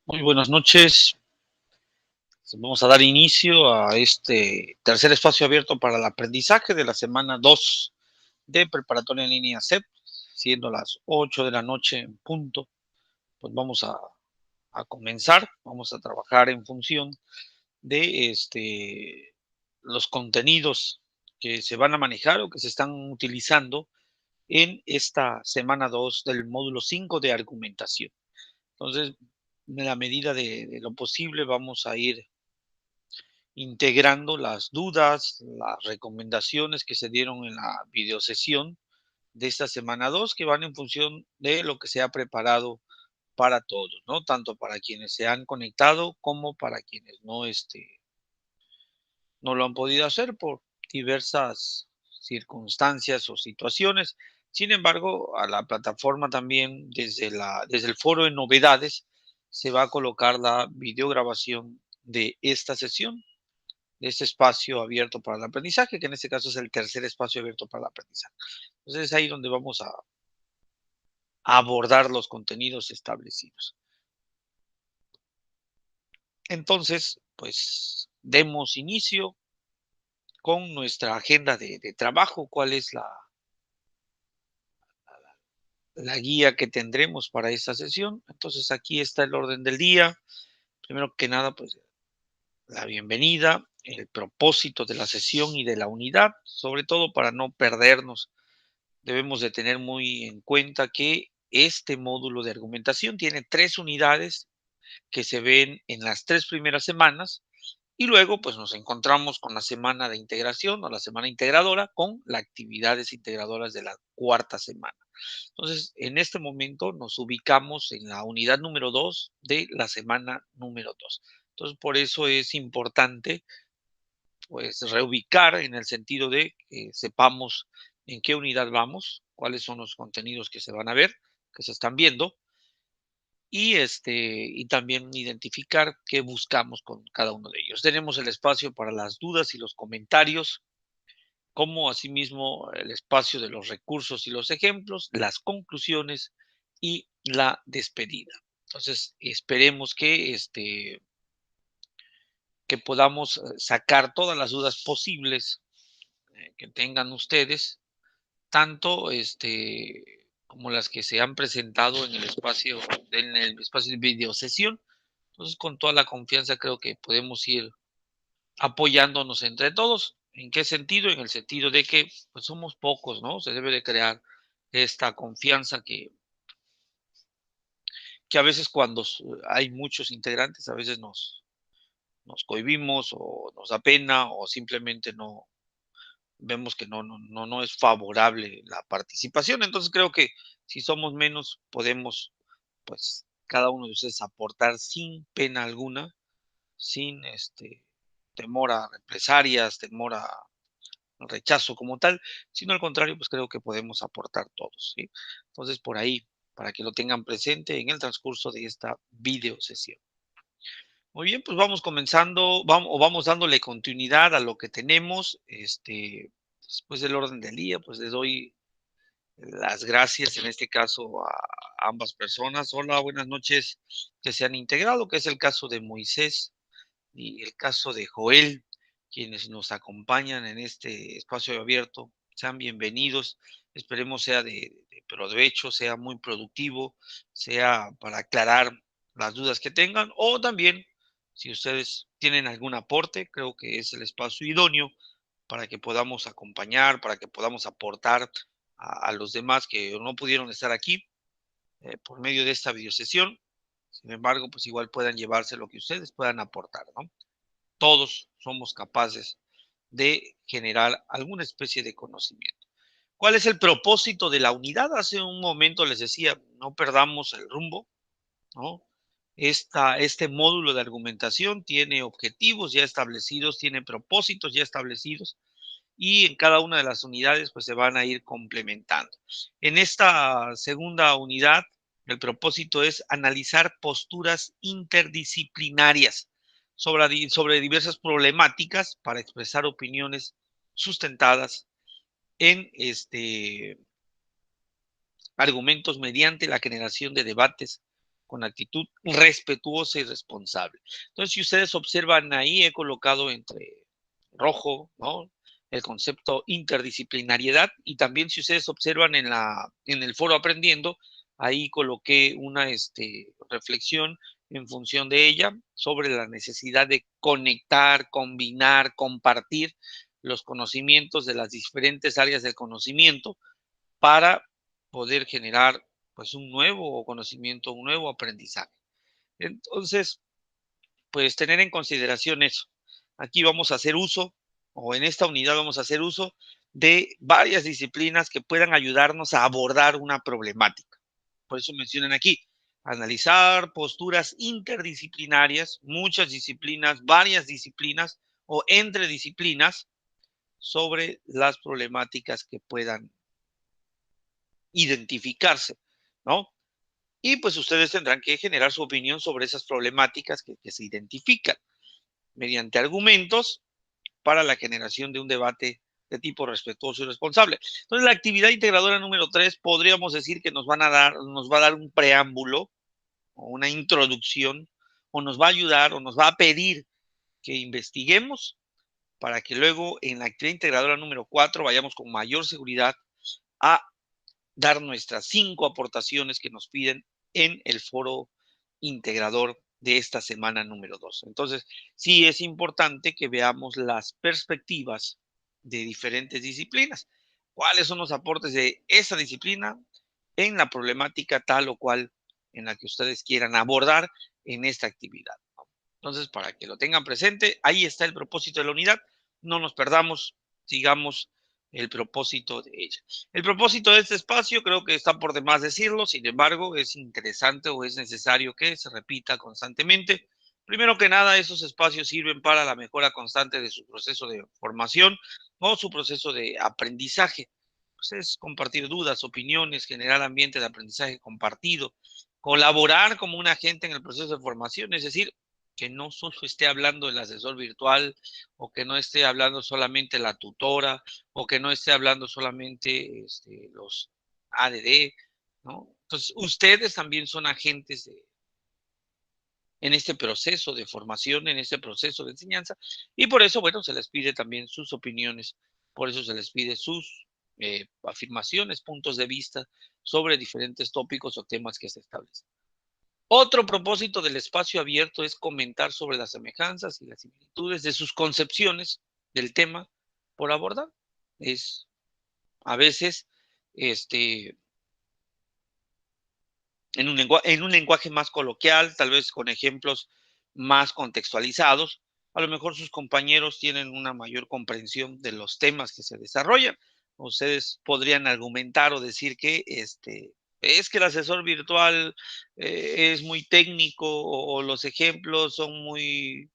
Muy buenas noches. Vamos a dar inicio a este tercer espacio abierto para el aprendizaje de la semana 2 de Preparatoria en Línea CEP, siendo las 8 de la noche en punto. Pues vamos a comenzar, vamos a trabajar en función de los contenidos que se van a manejar o que se están utilizando en esta semana 2 del módulo 5 de argumentación. Entonces, en la medida de lo posible, vamos a ir integrando las dudas, las recomendaciones que se dieron en la videosesión de esta semana 2, que van en función de lo que se ha preparado para todos, ¿no? Tanto para quienes se han conectado como para quienes no lo han podido hacer por diversas circunstancias o situaciones. Sin embargo, a la plataforma también desde el foro de novedades se va a colocar la videograbación de esta sesión, de este espacio abierto para el aprendizaje, que en este caso es el tercer espacio abierto para el aprendizaje. Entonces es ahí donde vamos a abordar los contenidos establecidos. Entonces, pues demos inicio con nuestra agenda de trabajo, cuál es la guía que tendremos para esta sesión. Entonces aquí está el orden del día. Primero que nada, pues la bienvenida, el propósito de la sesión y de la unidad, sobre todo para no perdernos. Debemos de tener muy en cuenta que este módulo de argumentación tiene 3 unidades que se ven en las 3 primeras semanas y luego pues nos encontramos con la semana de integración o la semana integradora con las actividades integradoras de la cuarta semana. Entonces, en este momento nos ubicamos en la unidad número 2 de la semana número 2. Entonces, por eso es importante pues reubicar en el sentido de que sepamos en qué unidad vamos, cuáles son los contenidos que se van a ver, que se están viendo, y también identificar qué buscamos con cada uno de ellos. Tenemos el espacio para las dudas y los comentarios, como asimismo el espacio de los recursos y los ejemplos, las conclusiones y la despedida. Entonces, esperemos que podamos sacar todas las dudas posibles que tengan ustedes, tanto como las que se han presentado en el espacio de videosesión. Entonces, con toda la confianza creo que podemos ir apoyándonos entre todos. ¿En qué sentido? En el sentido de que pues somos pocos, ¿no? Se debe de crear esta confianza que a veces cuando hay muchos integrantes, a veces nos cohibimos o nos da pena o simplemente no, vemos que no es favorable la participación. Entonces creo que si somos menos, podemos, pues, cada uno de ustedes aportar sin pena alguna, sin temor a represalias, temor a rechazo como tal, sino al contrario, pues creo que podemos aportar todos, ¿sí? Entonces, por ahí, para que lo tengan presente en el transcurso de esta video sesión. Muy bien, pues vamos comenzando, vamos dándole continuidad a lo que tenemos. Después del orden del día, pues les doy las gracias en este caso a ambas personas. Hola, buenas noches, que se han integrado, que es el caso de Moisés y el caso de Joel, quienes nos acompañan en este espacio abierto. Sean bienvenidos. Esperemos sea de provecho, sea muy productivo, sea para aclarar las dudas que tengan o también si ustedes tienen algún aporte, creo que es el espacio idóneo para que podamos acompañar, para que podamos aportar a los demás que no pudieron estar aquí por medio de esta videosesión. Sin embargo, pues igual puedan llevarse lo que ustedes puedan aportar, ¿no? Todos somos capaces de generar alguna especie de conocimiento. ¿Cuál es el propósito de la unidad? Hace un momento les decía, no perdamos el rumbo, ¿no? Este módulo de argumentación tiene objetivos ya establecidos, tiene propósitos ya establecidos y en cada una de las unidades pues se van a ir complementando. En esta segunda unidad, el propósito es analizar posturas interdisciplinarias sobre diversas problemáticas para expresar opiniones sustentadas en argumentos mediante la generación de debates con actitud respetuosa y responsable. Entonces, si ustedes observan ahí, he colocado entre rojo, ¿no?, el concepto interdisciplinariedad, y también si ustedes observan en el foro aprendiendo, ahí coloqué una reflexión en función de ella sobre la necesidad de conectar, combinar, compartir los conocimientos de las diferentes áreas del conocimiento para poder generar pues un nuevo conocimiento, un nuevo aprendizaje. Entonces, pues tener en consideración eso. Aquí vamos a hacer uso, o en esta unidad vamos a hacer uso de varias disciplinas que puedan ayudarnos a abordar una problemática. Por eso mencionan aquí, analizar posturas interdisciplinarias, muchas disciplinas, varias disciplinas o entre disciplinas sobre las problemáticas que puedan identificarse, ¿no? Y pues ustedes tendrán que generar su opinión sobre esas problemáticas que se identifican mediante argumentos para la generación de un debate de tipo respetuoso y responsable. Entonces, la actividad integradora número 3 podríamos decir que nos va a dar un preámbulo o una introducción, o nos va a ayudar o nos va a pedir que investiguemos para que luego en la actividad integradora número 4 vayamos con mayor seguridad a dar nuestras 5 aportaciones que nos piden en el foro integrador de esta semana número 2. Entonces, sí es importante que veamos las perspectivas de diferentes disciplinas. ¿Cuáles son los aportes de esa disciplina en la problemática tal o cual en la que ustedes quieran abordar en esta actividad? Entonces, para que lo tengan presente, ahí está el propósito de la unidad. No nos perdamos, sigamos el propósito de ella. El propósito de este espacio creo que está por demás decirlo, sin embargo, es interesante o es necesario que se repita constantemente. Primero que nada, esos espacios sirven para la mejora constante de su proceso de formación o su proceso de aprendizaje. Pues es compartir dudas, opiniones, generar ambiente de aprendizaje compartido, colaborar como un agente en el proceso de formación, es decir, que no solo esté hablando el asesor virtual, o que no esté hablando solamente la tutora, o que no esté hablando solamente los ADD, ¿no? Entonces, ustedes también son agentes en este proceso de formación, en este proceso de enseñanza, y por eso, bueno, se les pide también sus opiniones, por eso se les pide sus afirmaciones, puntos de vista sobre diferentes tópicos o temas que se establecen. Otro propósito del espacio abierto es comentar sobre las semejanzas y las similitudes de sus concepciones del tema por abordar. Es a veces en un lenguaje más coloquial, tal vez con ejemplos más contextualizados. A lo mejor sus compañeros tienen una mayor comprensión de los temas que se desarrollan. Ustedes podrían argumentar o decir que es que el asesor virtual es muy técnico, o los ejemplos son muy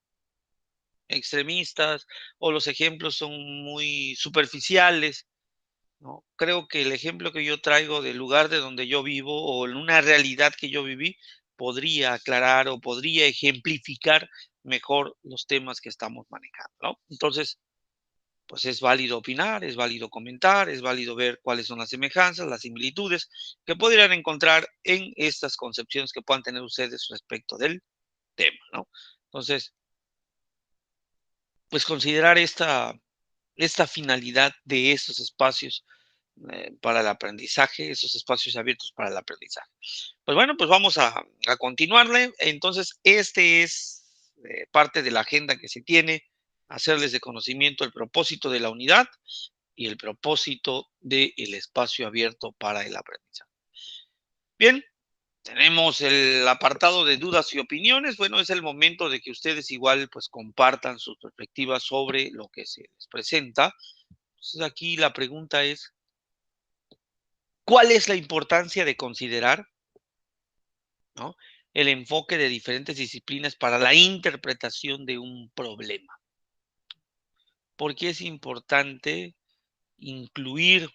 extremistas, o los ejemplos son muy superficiales, ¿no? Creo que el ejemplo que yo traigo del lugar de donde yo vivo, o en una realidad que yo viví, podría aclarar o podría ejemplificar mejor los temas que estamos manejando, ¿no? Entonces, pues es válido opinar, es válido comentar, es válido ver cuáles son las semejanzas, las similitudes que podrían encontrar en estas concepciones que puedan tener ustedes respecto del tema, ¿no? Entonces, pues considerar esta finalidad de estos espacios para el aprendizaje, esos espacios abiertos para el aprendizaje. Pues bueno, pues vamos a continuarle. Entonces, este es parte de la agenda que se tiene, hacerles de conocimiento el propósito de la unidad y el propósito del espacio abierto para el aprendizaje. Bien, tenemos el apartado de dudas y opiniones. Bueno, es el momento de que ustedes igual pues compartan sus perspectivas sobre lo que se les presenta. Entonces, aquí la pregunta es, ¿cuál es la importancia de considerar, ¿no?, el enfoque de diferentes disciplinas para la interpretación de un problema? ¿Por qué es importante incluir,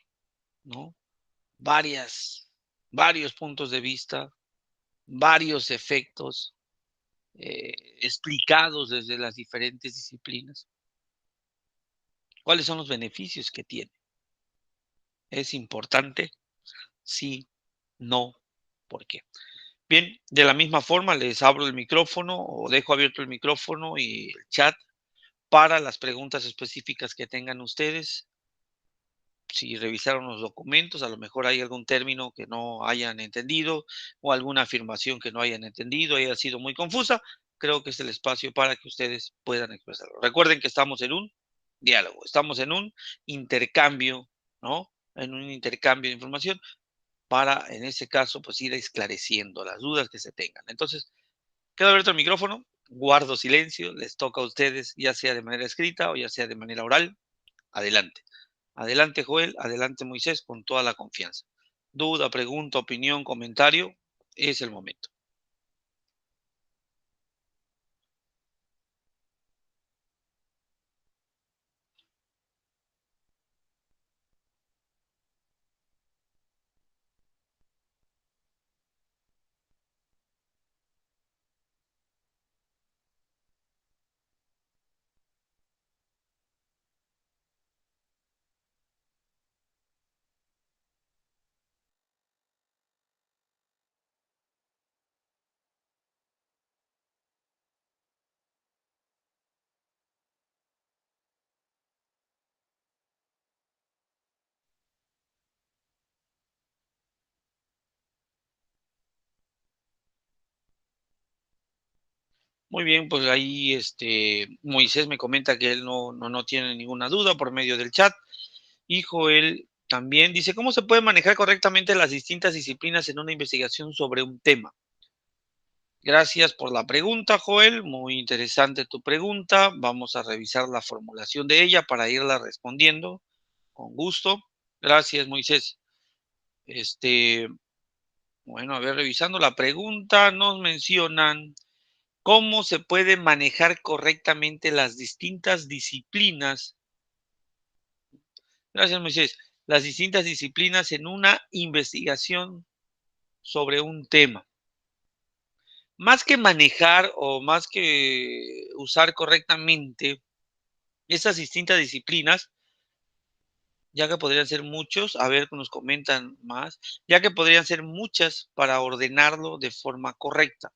¿no?, varios puntos de vista, varios efectos explicados desde las diferentes disciplinas? ¿Cuáles son los beneficios que tiene? ¿Es importante? Sí, no, ¿por qué? Bien, de la misma forma les abro el micrófono o dejo abierto el micrófono y el chat para las preguntas específicas que tengan ustedes. Si revisaron los documentos, a lo mejor hay algún término que no hayan entendido o alguna afirmación que no hayan entendido, haya sido muy confusa, creo que es el espacio para que ustedes puedan expresarlo. Recuerden que estamos en un diálogo, estamos en un intercambio, ¿no? En un intercambio de información para, en ese caso, pues ir esclareciendo las dudas que se tengan. Entonces, queda abierto el micrófono, guardo silencio, les toca a ustedes, ya sea de manera escrita o ya sea de manera oral. Adelante. Adelante, Joel. Adelante, Moisés, con toda la confianza. Duda, pregunta, opinión, comentario, es el momento. Muy bien, pues ahí Moisés me comenta que él no tiene ninguna duda por medio del chat. Y Joel también dice, ¿cómo se puede manejar correctamente las distintas disciplinas en una investigación sobre un tema? Gracias por la pregunta, Joel. Muy interesante tu pregunta. Vamos a revisar la formulación de ella para irla respondiendo con gusto. Gracias, Moisés. Bueno, a ver, revisando la pregunta, nos mencionan cómo se puede manejar correctamente las distintas disciplinas. Gracias, Moisés. Las distintas disciplinas en una investigación sobre un tema. Más que manejar o más que usar correctamente esas distintas disciplinas, ya que podrían ser muchos, a ver, nos comentan más, ya que podrían ser muchas para ordenarlo de forma correcta.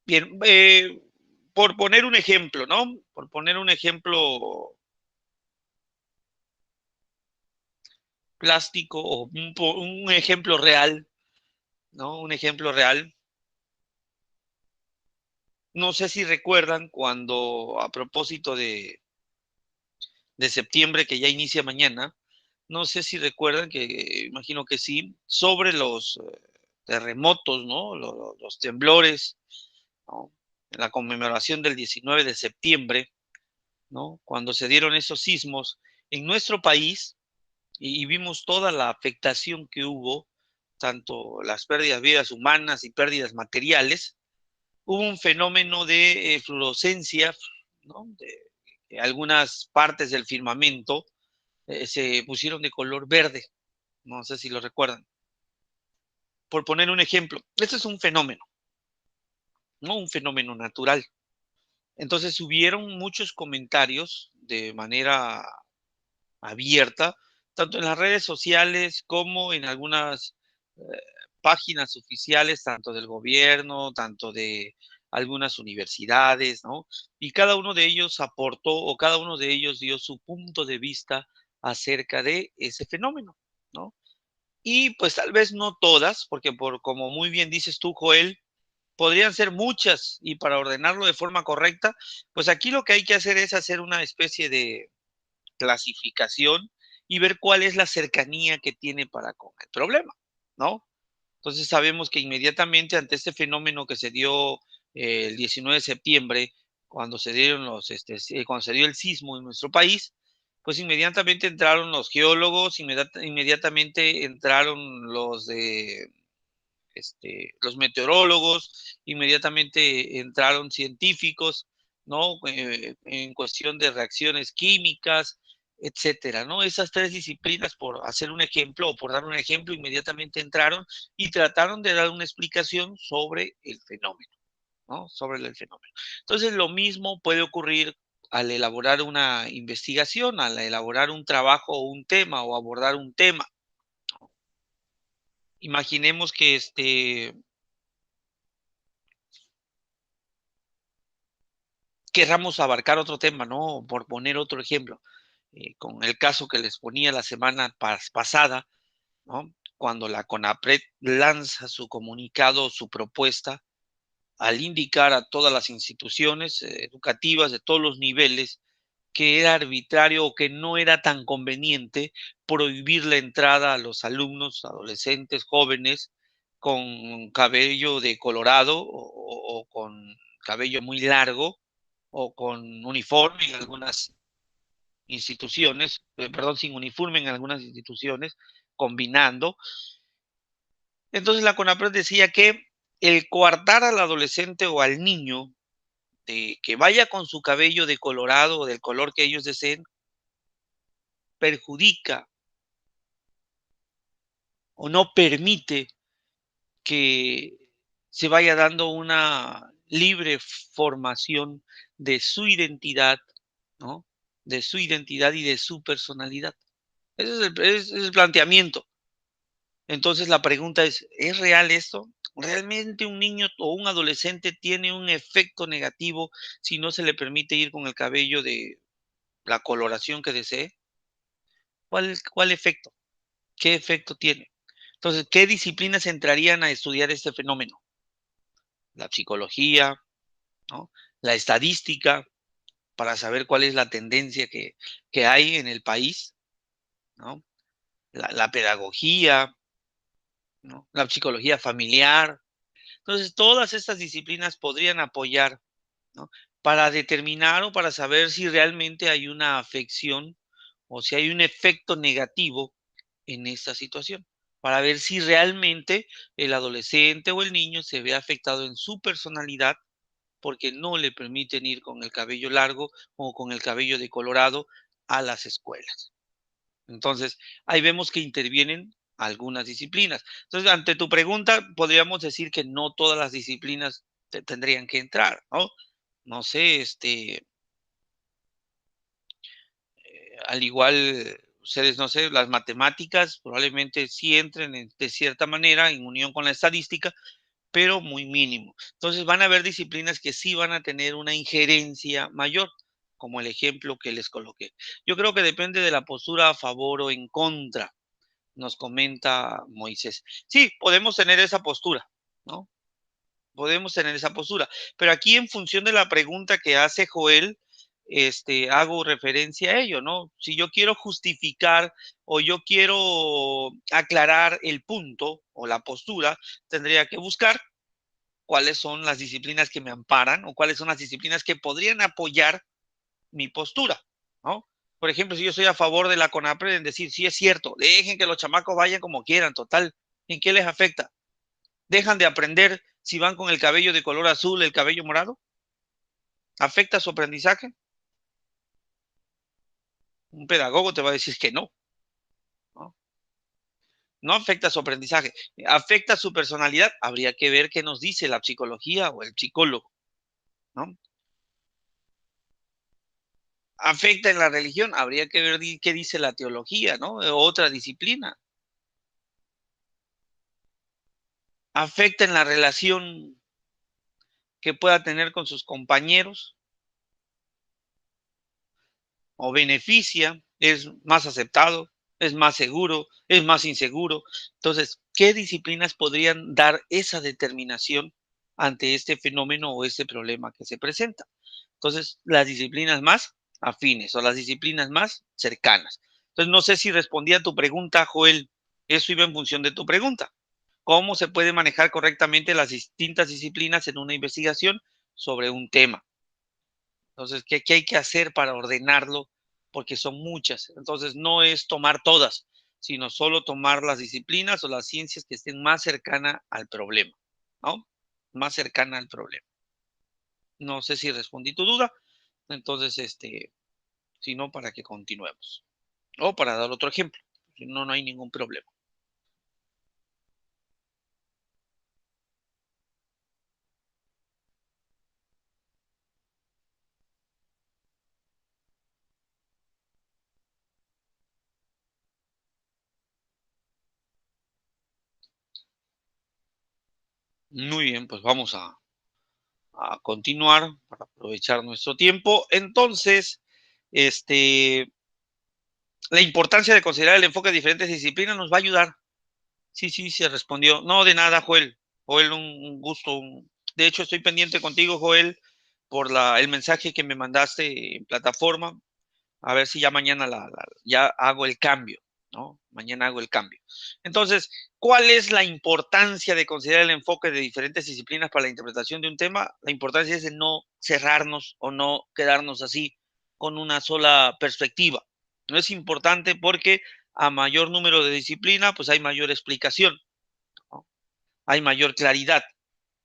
Bien, por poner un ejemplo, ¿no? Por poner un ejemplo plástico o un ejemplo real, ¿no? Un ejemplo real. No sé si recuerdan cuando, a propósito de septiembre, que ya inicia mañana, no sé si recuerdan que, imagino que sí, sobre los terremotos, ¿no? Los temblores, ¿no? En la conmemoración del 19 de septiembre, ¿no? Cuando se dieron esos sismos en nuestro país y vimos toda la afectación que hubo, tanto las pérdidas de vidas humanas y pérdidas materiales, hubo un fenómeno de fluorescencia, ¿no? De algunas partes del firmamento se pusieron de color verde, no sé si lo recuerdan. Por poner un ejemplo, este es un fenómeno, ¿no? Un fenómeno natural. Entonces hubieron muchos comentarios de manera abierta, tanto en las redes sociales como en algunas eh, páginas oficiales, tanto del gobierno, tanto de algunas universidades, ¿no? Y cada uno de ellos aportó o cada uno de ellos dio su punto de vista acerca de ese fenómeno, ¿no? Y pues tal vez no todas, porque por como muy bien dices tú, Joel, podrían ser muchas y para ordenarlo de forma correcta, pues aquí lo que hay que hacer es hacer una especie de clasificación y ver cuál es la cercanía que tiene para con el problema, ¿no? Entonces sabemos que inmediatamente ante este fenómeno que se dio el 19 de septiembre, cuando se dieron cuando se dio el sismo en nuestro país, pues inmediatamente entraron los geólogos, inmediatamente entraron los meteorólogos, inmediatamente entraron científicos, ¿no? En cuestión de reacciones químicas, etcétera, ¿no? Esas tres disciplinas, por hacer un ejemplo o por dar un ejemplo, inmediatamente entraron y trataron de dar una explicación sobre el fenómeno, ¿no? Sobre el fenómeno. Entonces, lo mismo puede ocurrir al elaborar una investigación, al elaborar un trabajo o un tema o abordar un tema. Imaginemos que querramos abarcar otro tema, ¿no? Por poner otro ejemplo, con el caso que les ponía la semana pasada, ¿no? Cuando la CONAPRED lanza su comunicado, su propuesta, al indicar a todas las instituciones educativas de todos los niveles que era arbitrario o que no era tan conveniente prohibir la entrada a los alumnos, adolescentes, jóvenes con cabello de colorado o con cabello muy largo o con uniforme en algunas instituciones, perdón, sin uniforme en algunas instituciones, combinando. Entonces la CONAPRED decía que el coartar al adolescente o al niño de que vaya con su cabello de colorado o del color que ellos deseen, perjudica o no permite que se vaya dando una libre formación de su identidad, ¿no? De su identidad y de su personalidad. Ese es el planteamiento. Entonces la pregunta ¿es real esto? ¿Realmente un niño o un adolescente tiene un efecto negativo si no se le permite ir con el cabello de la coloración que desee? ¿Cuál efecto? ¿Qué efecto tiene? Entonces, ¿qué disciplinas entrarían a estudiar este fenómeno? La psicología, ¿no? La estadística, para saber cuál es la tendencia que hay en el país, ¿no? La pedagogía, ¿no? La psicología familiar. Entonces, todas estas disciplinas podrían apoyar, ¿no? Para determinar o para saber si realmente hay una afección o si hay un efecto negativo en esta situación, para ver si realmente el adolescente o el niño se ve afectado en su personalidad porque no le permiten ir con el cabello largo o con el cabello decolorado a las escuelas. Entonces, ahí vemos que intervienen algunas disciplinas. Entonces, ante tu pregunta, podríamos decir que no todas las disciplinas tendrían que entrar, ¿no? No sé, al igual, ustedes, no sé, las matemáticas probablemente sí entren de cierta manera en unión con la estadística, pero muy mínimo. Entonces van a haber disciplinas que sí van a tener una injerencia mayor, como el ejemplo que les coloqué. Yo creo que depende de la postura a favor o en contra, nos comenta Moisés. Sí, podemos tener esa postura, ¿no? Podemos tener esa postura, pero aquí en función de la pregunta que hace Joel, hago referencia a ello, ¿no? Si yo quiero justificar o yo quiero aclarar el punto o la postura, tendría que buscar cuáles son las disciplinas que me amparan o cuáles son las disciplinas que podrían apoyar mi postura, ¿no? Por ejemplo, si yo estoy a favor de la CONAPRED en decir, sí es cierto, dejen que los chamacos vayan como quieran, total, ¿en qué les afecta? ¿Dejan de aprender si van con el cabello de color azul, el cabello morado? ¿Afecta su aprendizaje? Un pedagogo te va a decir que no, ¿no? No afecta su aprendizaje. ¿Afecta su personalidad? Habría que ver qué nos dice la psicología o el psicólogo, ¿no? ¿Afecta en la religión? Habría que ver qué dice la teología, ¿no? Otra disciplina. ¿Afecta en la relación que pueda tener con sus compañeros? ¿O beneficia? ¿Es más aceptado? ¿Es más seguro? ¿Es más inseguro? Entonces, ¿qué disciplinas podrían dar esa determinación ante este fenómeno o este problema que se presenta? Entonces, las disciplinas más afines o las disciplinas más cercanas. Entonces, no sé si respondí a tu pregunta, Joel. Eso iba en función de tu pregunta. ¿Cómo se puede manejar correctamente las distintas disciplinas en una investigación sobre un tema? Entonces, ¿qué hay que hacer para ordenarlo? Porque son muchas. Entonces, no es tomar todas, sino solo tomar las disciplinas o las ciencias que estén más cercana al problema, ¿no? Más cercana al problema. No sé si respondí tu duda. Entonces, si no, para que continuemos. O para dar otro ejemplo. Si no, no hay ningún problema. Muy bien, pues vamos a continuar para aprovechar nuestro tiempo. Entonces, este, la importancia de considerar el enfoque de diferentes disciplinas nos va a ayudar. Sí, sí, se respondió. No, de nada, Joel. Joel, un gusto. De hecho, estoy pendiente contigo, Joel, por el mensaje que me mandaste en plataforma. A ver si ya mañana ya hago el cambio, ¿no? Mañana hago el cambio. Entonces, ¿cuál es la importancia de considerar el enfoque de diferentes disciplinas para la interpretación de un tema? La importancia es de no cerrarnos o no quedarnos así con una sola perspectiva. No es importante porque a mayor número de disciplina, pues hay mayor explicación, ¿no? Hay mayor claridad,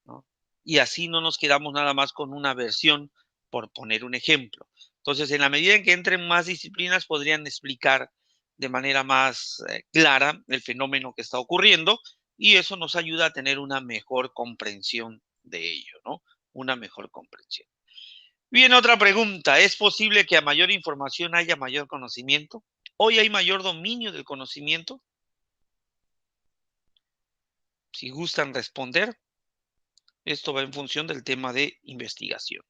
¿no? Y así no nos quedamos nada más con una versión, por poner un ejemplo. Entonces, en la medida en que entren más disciplinas, podrían explicar de manera más clara el fenómeno que está ocurriendo y eso nos ayuda a tener una mejor comprensión de ello, ¿no? Una mejor comprensión. Bien, otra pregunta. ¿Es posible que a mayor información haya mayor conocimiento? ¿Hoy hay mayor dominio del conocimiento? Si gustan responder, esto va en función del tema de investigación.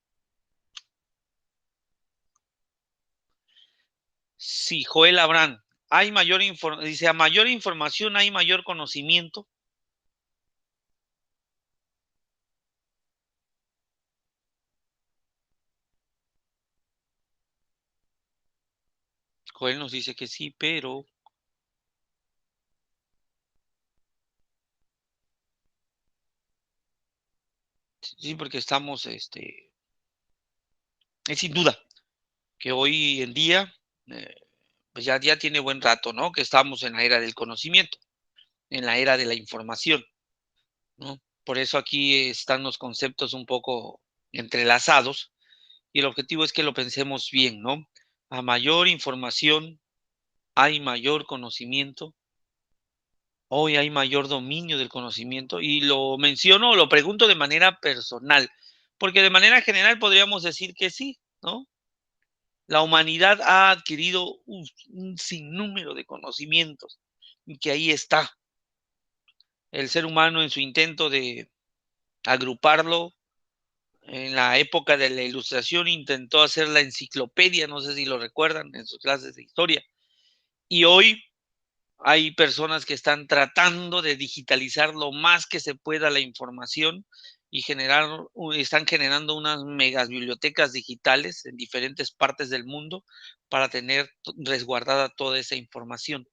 Sí, Joel Abraham, dice, a mayor información hay mayor conocimiento. Joel nos dice que sí, pero sí, porque estamos, es sin duda que hoy en día, eh, pues ya tiene buen rato, ¿no? Que estamos en la era del conocimiento, en la era de la información, ¿no? Por eso aquí están los conceptos un poco entrelazados y el objetivo es que lo pensemos bien, ¿no? A mayor información hay mayor conocimiento. Hoy hay mayor dominio del conocimiento y lo menciono, lo pregunto de manera personal, porque de manera general podríamos decir que sí, ¿no? La humanidad ha adquirido un sinnúmero de conocimientos y que ahí está. El ser humano en su intento de agruparlo, en la época de la Ilustración intentó hacer la enciclopedia, no sé si lo recuerdan en sus clases de historia, y hoy hay personas que están tratando de digitalizar lo más que se pueda la información y están generando unas megas bibliotecas digitales en diferentes partes del mundo para tener resguardada toda esa información.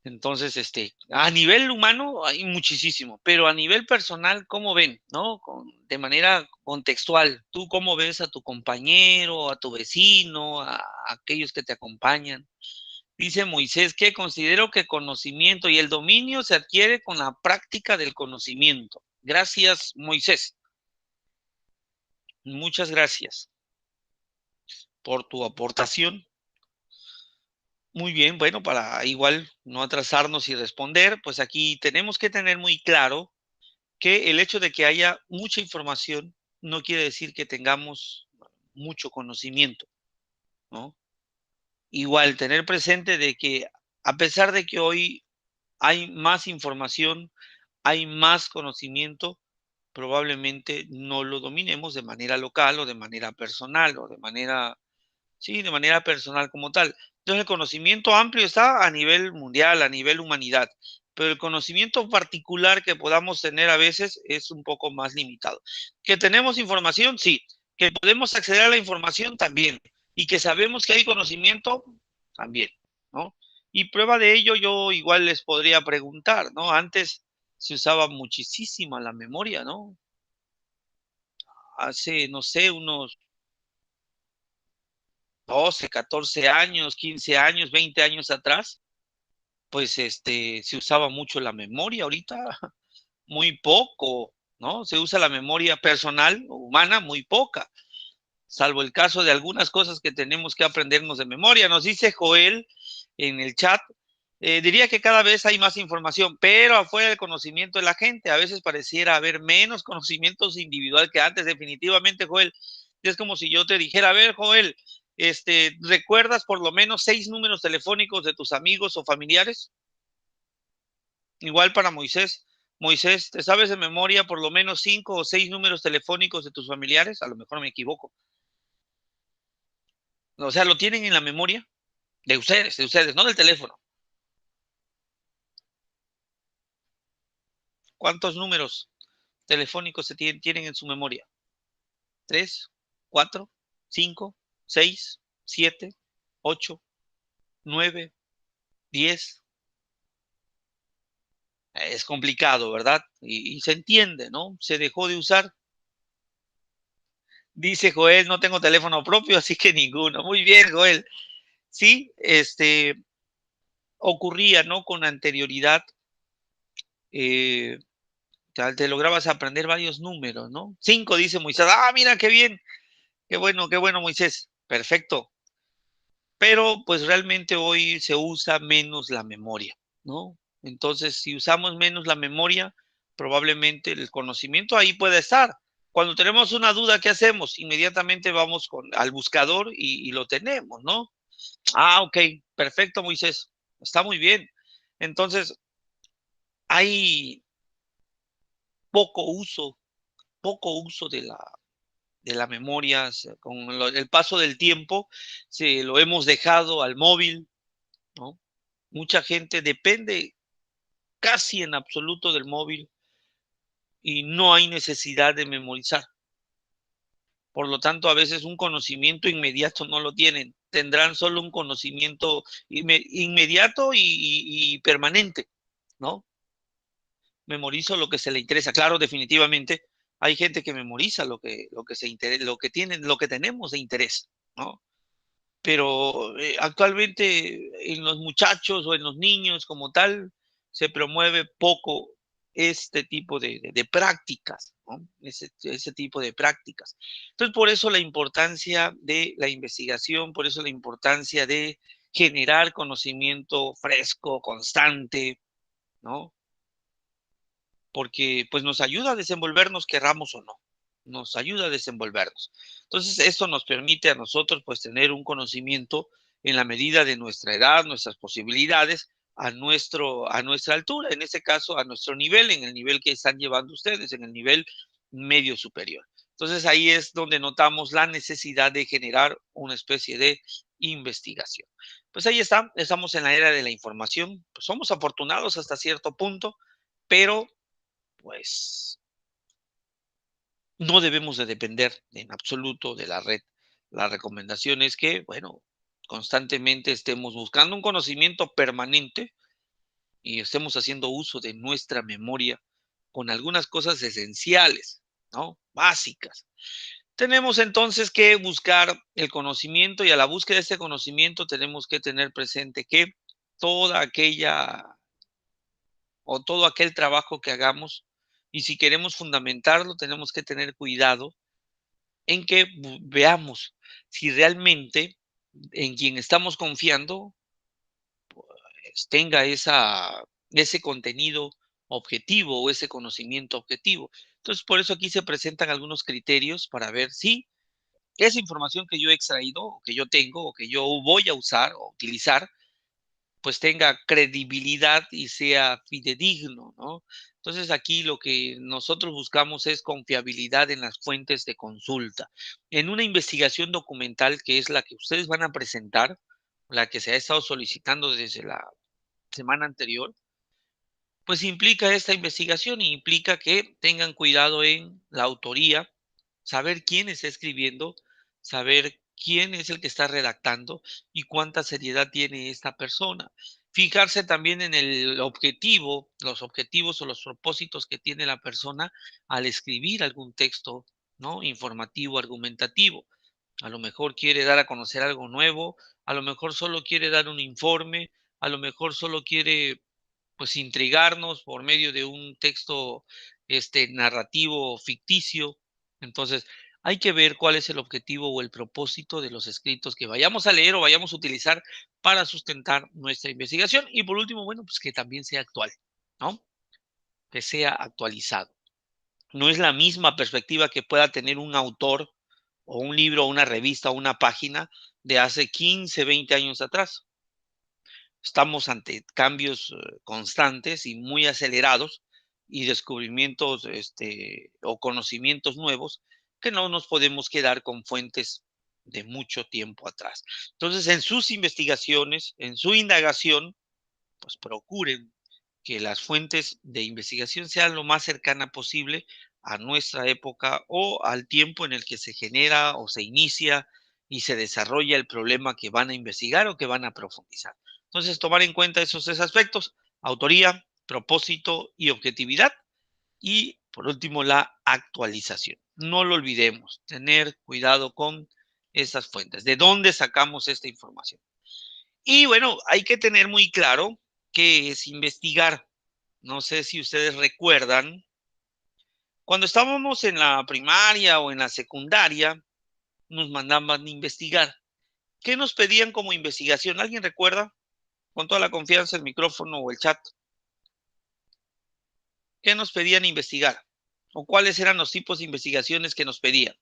Entonces, a nivel humano hay muchísimo, pero a nivel personal, ¿cómo ven? ¿No? De manera contextual, ¿tú cómo ves a tu compañero, a tu vecino, a aquellos que te acompañan? Dice Moisés que considero que conocimiento y el dominio se adquiere con la práctica del conocimiento. Gracias, Moisés. Muchas gracias por tu aportación. Muy bien, bueno, para igual no atrasarnos y responder, pues aquí tenemos que tener muy claro que el hecho de que haya mucha información no quiere decir que tengamos mucho conocimiento, ¿no? Igual tener presente de que a pesar de que hoy hay más información, hay más conocimiento, probablemente no lo dominemos de manera local o de manera personal o de manera, sí, de manera personal como tal. Entonces el conocimiento amplio está a nivel mundial, a nivel humanidad, pero el conocimiento particular que podamos tener a veces es un poco más limitado. ¿Que tenemos información? Sí. ¿Que podemos acceder a la información? También. Y que sabemos que hay conocimiento, también, ¿no? Y prueba de ello yo igual les podría preguntar, ¿no? Antes se usaba muchísimo la memoria, ¿no? Hace, no sé, unos 12, 14 años, 15 años, 20 años atrás, pues se usaba mucho la memoria. Ahorita muy poco, ¿no? Se usa la memoria personal, humana, muy poca, salvo el caso de algunas cosas que tenemos que aprendernos de memoria. Nos dice Joel en el chat, diría que cada vez hay más información, pero afuera del conocimiento de la gente, a veces pareciera haber menos conocimientos individual que antes, definitivamente, Joel. Es como si yo te dijera, a ver, Joel, ¿recuerdas por lo menos 6 números telefónicos de tus amigos o familiares? Igual para Moisés. Moisés, ¿te sabes de memoria por lo menos 5 o 6 números telefónicos de tus familiares? A lo mejor me equivoco. O sea, ¿lo tienen en la memoria? De ustedes, no del teléfono. ¿Cuántos números telefónicos se tienen en su memoria? ¿3, 4, 5, 6, 7, 8, 9, 10? Es complicado, ¿verdad? Y se entiende, ¿no? Se dejó de usar. Dice Joel, no tengo teléfono propio, así que ninguno. Muy bien, Joel. Sí, ocurría, ¿no? Con anterioridad, eh, te lograbas aprender varios números, ¿no? 5, dice Moisés. Ah, mira, qué bien. Qué bueno, Moisés. Perfecto. Pero pues realmente hoy se usa menos la memoria, ¿no? Entonces, si usamos menos la memoria, probablemente el conocimiento ahí puede estar. Cuando tenemos una duda, ¿qué hacemos? Inmediatamente vamos al buscador y lo tenemos, ¿no? Ah, ok, perfecto, Moisés. Está muy bien. Entonces, hay poco uso, poco uso de la memoria. Con el paso del tiempo, se lo hemos dejado al móvil, ¿no? Mucha gente depende casi en absoluto del móvil y no hay necesidad de memorizar. Por lo tanto, a veces un conocimiento inmediato no lo tienen. Tendrán solo un conocimiento inmediato y permanente, ¿no? Memorizo lo que se le interesa. Claro, definitivamente hay gente que memoriza lo que tenemos de interés, ¿no? Pero actualmente en los muchachos o en los niños como tal se promueve poco este tipo de prácticas, ¿no? Ese tipo de prácticas. Entonces, por eso la importancia de la investigación, por eso la importancia de generar conocimiento fresco, constante, ¿no? Porque pues nos ayuda a desenvolvernos, querramos o no, nos ayuda a desenvolvernos. Entonces, esto nos permite a nosotros pues tener un conocimiento en la medida de nuestra edad, nuestras posibilidades, a nuestra altura, en este caso a nuestro nivel, en el nivel que están llevando ustedes, en el nivel medio superior. Entonces, ahí es donde notamos la necesidad de generar una especie de investigación. Pues ahí está, estamos en la era de la información, pues somos afortunados hasta cierto punto, pero pues no debemos de depender en absoluto de la red. La recomendación es que, bueno, constantemente estemos buscando un conocimiento permanente y estemos haciendo uso de nuestra memoria con algunas cosas esenciales, ¿no? Básicas. Tenemos entonces que buscar el conocimiento y a la búsqueda de ese conocimiento tenemos que tener presente que toda aquella o todo aquel trabajo que hagamos, y si queremos fundamentarlo, tenemos que tener cuidado en que veamos si realmente en quien estamos confiando tenga ese contenido objetivo o ese conocimiento objetivo. Entonces, por eso aquí se presentan algunos criterios para ver si esa información que yo he extraído, o que yo tengo, o que yo voy a usar o utilizar, pues tenga credibilidad y sea fidedigno, ¿no? Entonces aquí lo que nosotros buscamos es confiabilidad en las fuentes de consulta. En una investigación documental que es la que ustedes van a presentar, la que se ha estado solicitando desde la semana anterior, pues implica esta investigación y implica que tengan cuidado en la autoría, saber quién está escribiendo, saber quién es el que está redactando y cuánta seriedad tiene esta persona. Fijarse también en el objetivo, los objetivos o los propósitos que tiene la persona al escribir algún texto, ¿no? Informativo, argumentativo. A lo mejor quiere dar a conocer algo nuevo, a lo mejor solo quiere dar un informe, a lo mejor solo quiere pues intrigarnos por medio de un texto narrativo ficticio. Entonces, hay que ver cuál es el objetivo o el propósito de los escritos que vayamos a leer o vayamos a utilizar para sustentar nuestra investigación. Y por último, bueno, pues que también sea actual, ¿no? Que sea actualizado. No es la misma perspectiva que pueda tener un autor o un libro, o una revista o una página de hace 15, 20 años atrás. Estamos ante cambios constantes y muy acelerados y descubrimientos o conocimientos nuevos que no nos podemos quedar con fuentes de mucho tiempo atrás. Entonces, en sus investigaciones, en su indagación, pues procuren que las fuentes de investigación sean lo más cercana posible a nuestra época o al tiempo en el que se genera o se inicia y se desarrolla el problema que van a investigar o que van a profundizar. Entonces, tomar en cuenta esos tres aspectos: autoría, propósito y objetividad. Y por último, la actualización. No lo olvidemos, tener cuidado con esas fuentes. ¿De dónde sacamos esta información? Y bueno, hay que tener muy claro qué es investigar. No sé si ustedes recuerdan, cuando estábamos en la primaria o en la secundaria, nos mandaban investigar. ¿Qué nos pedían como investigación? ¿Alguien recuerda? Con toda la confianza, el micrófono o el chat. ¿Qué nos pedían investigar? ¿O cuáles eran los tipos de investigaciones que nos pedían?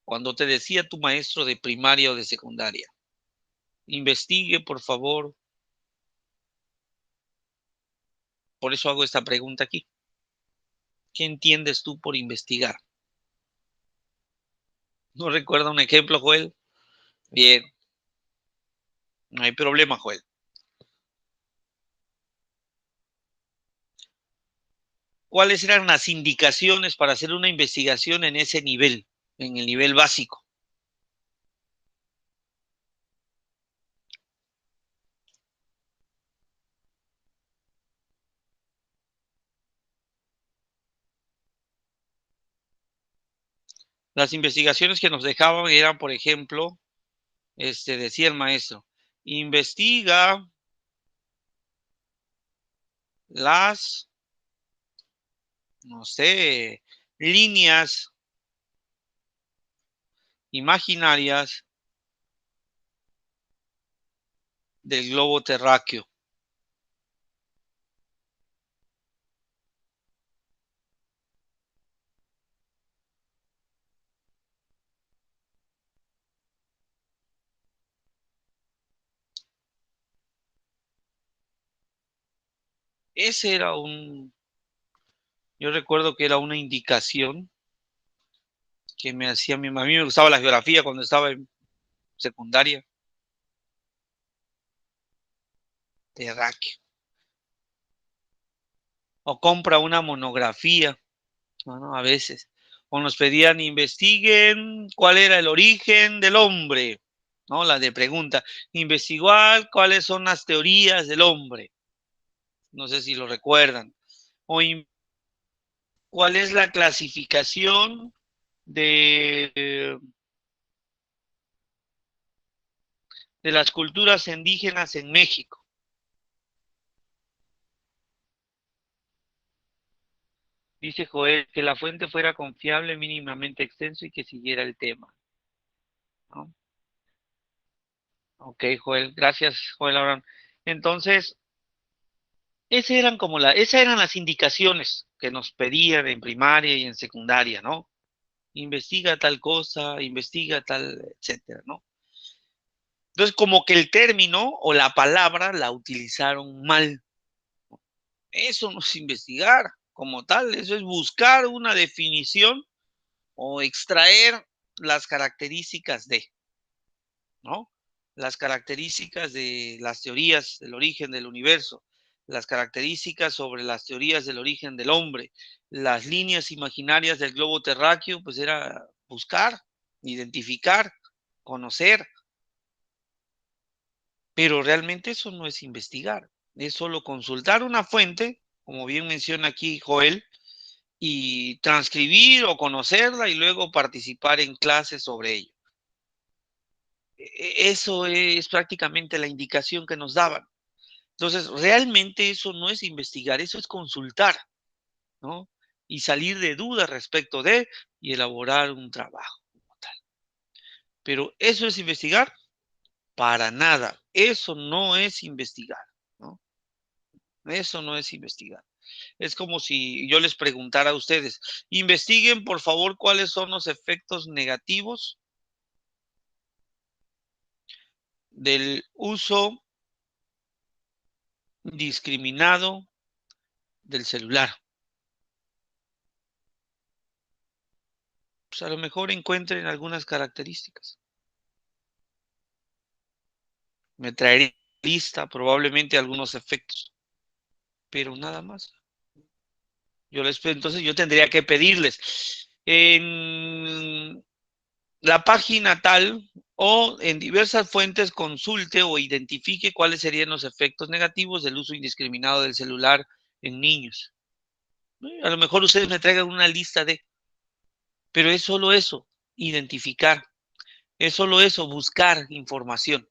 Cuando te decía tu maestro de primaria o de secundaria, investigue, por favor. Por eso hago esta pregunta aquí. ¿Qué entiendes tú por investigar? ¿No recuerda un ejemplo, Joel? Bien, no hay problema, Joel. ¿Cuáles eran las indicaciones para hacer una investigación en ese nivel, en el nivel básico? Las investigaciones que nos dejaban eran, por ejemplo, decía el maestro, investiga las, no sé, líneas imaginarias del globo terráqueo. Ese era yo recuerdo que era una indicación que me hacía mi mamá. A mí me gustaba la geografía cuando estaba en secundaria. Terráqueo. O compra una monografía, ¿no? A veces. O nos pedían investiguen cuál era el origen del hombre, ¿no? La de pregunta. Investigar cuáles son las teorías del hombre. No sé si lo recuerdan. O cuál es la clasificación de las culturas indígenas en México. Dice Joel que la fuente fuera confiable, mínimamente extenso y que siguiera el tema, ¿no? Ok, Joel, gracias, Joel Abraham. Entonces, esas eran las indicaciones que nos pedían en primaria y en secundaria, ¿no? Investiga tal cosa, investiga tal, etcétera, ¿no? Entonces, como que el término o la palabra la utilizaron mal. Eso no es investigar como tal, eso es buscar una definición o extraer las características de, ¿no? Las características de las teorías del origen del universo, las características sobre las teorías del origen del hombre, las líneas imaginarias del globo terráqueo, pues era buscar, identificar, conocer, pero realmente eso no es investigar, es solo consultar una fuente, como bien menciona aquí Joel, y transcribir o conocerla y luego participar en clases sobre ello. Eso es prácticamente la indicación que nos daban. Entonces, realmente eso no es investigar, eso es consultar, ¿no? Y salir de dudas respecto de y elaborar un trabajo como tal. Pero eso es investigar para nada. Eso no es investigar, ¿no? Eso no es investigar. Es como si yo les preguntara a ustedes, investiguen por favor cuáles son los efectos negativos del uso discriminado del celular. Pues a lo mejor encuentren algunas características. Me traeré lista probablemente algunos efectos, pero nada más. Entonces yo tendría que pedirles en la página tal o en diversas fuentes consulte o identifique cuáles serían los efectos negativos del uso indiscriminado del celular en niños. A lo mejor ustedes me traigan una lista pero es solo eso, identificar, es solo eso, buscar información.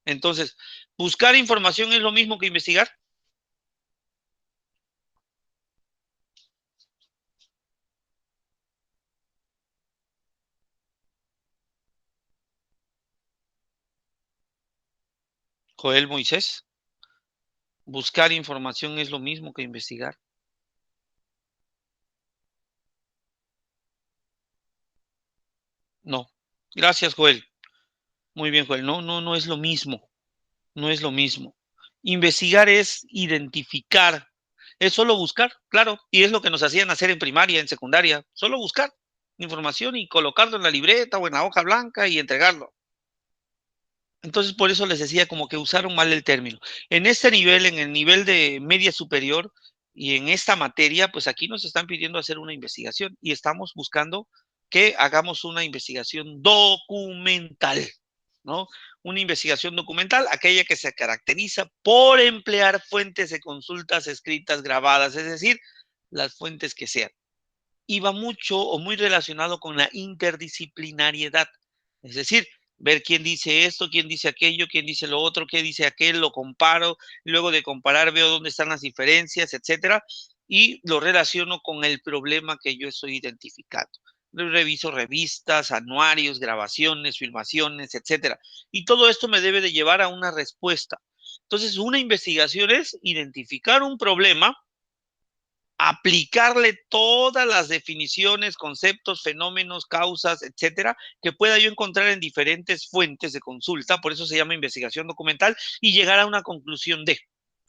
Entonces, ¿buscar información es lo mismo que investigar? Joel Moisés, buscar información es lo mismo que investigar. No. Gracias, Joel. Muy bien, Joel. No, no, no es lo mismo. No es lo mismo. Investigar es identificar, es solo buscar, claro, y es lo que nos hacían hacer en primaria, en secundaria, solo buscar información y colocarlo en la libreta o en la hoja blanca y entregarlo. Entonces, por eso les decía como que usaron mal el término. En este nivel, en el nivel de media superior y en esta materia, pues aquí nos están pidiendo hacer una investigación y estamos buscando que hagamos una investigación documental, ¿no? Una investigación documental, aquella que se caracteriza por emplear fuentes de consultas escritas, grabadas, es decir, las fuentes que sean. Y va mucho o muy relacionado con la interdisciplinariedad, es decir, ver quién dice esto, quién dice aquello, quién dice lo otro, qué dice aquel, lo comparo, luego de comparar veo dónde están las diferencias, etcétera, y lo relaciono con el problema que yo estoy identificando. Reviso revistas, anuarios, grabaciones, filmaciones, etcétera. Y todo esto me debe de llevar a una respuesta. Entonces, una investigación es identificar un problema, aplicarle todas las definiciones, conceptos, fenómenos, causas, etcétera, que pueda yo encontrar en diferentes fuentes de consulta, por eso se llama investigación documental, y llegar a una conclusión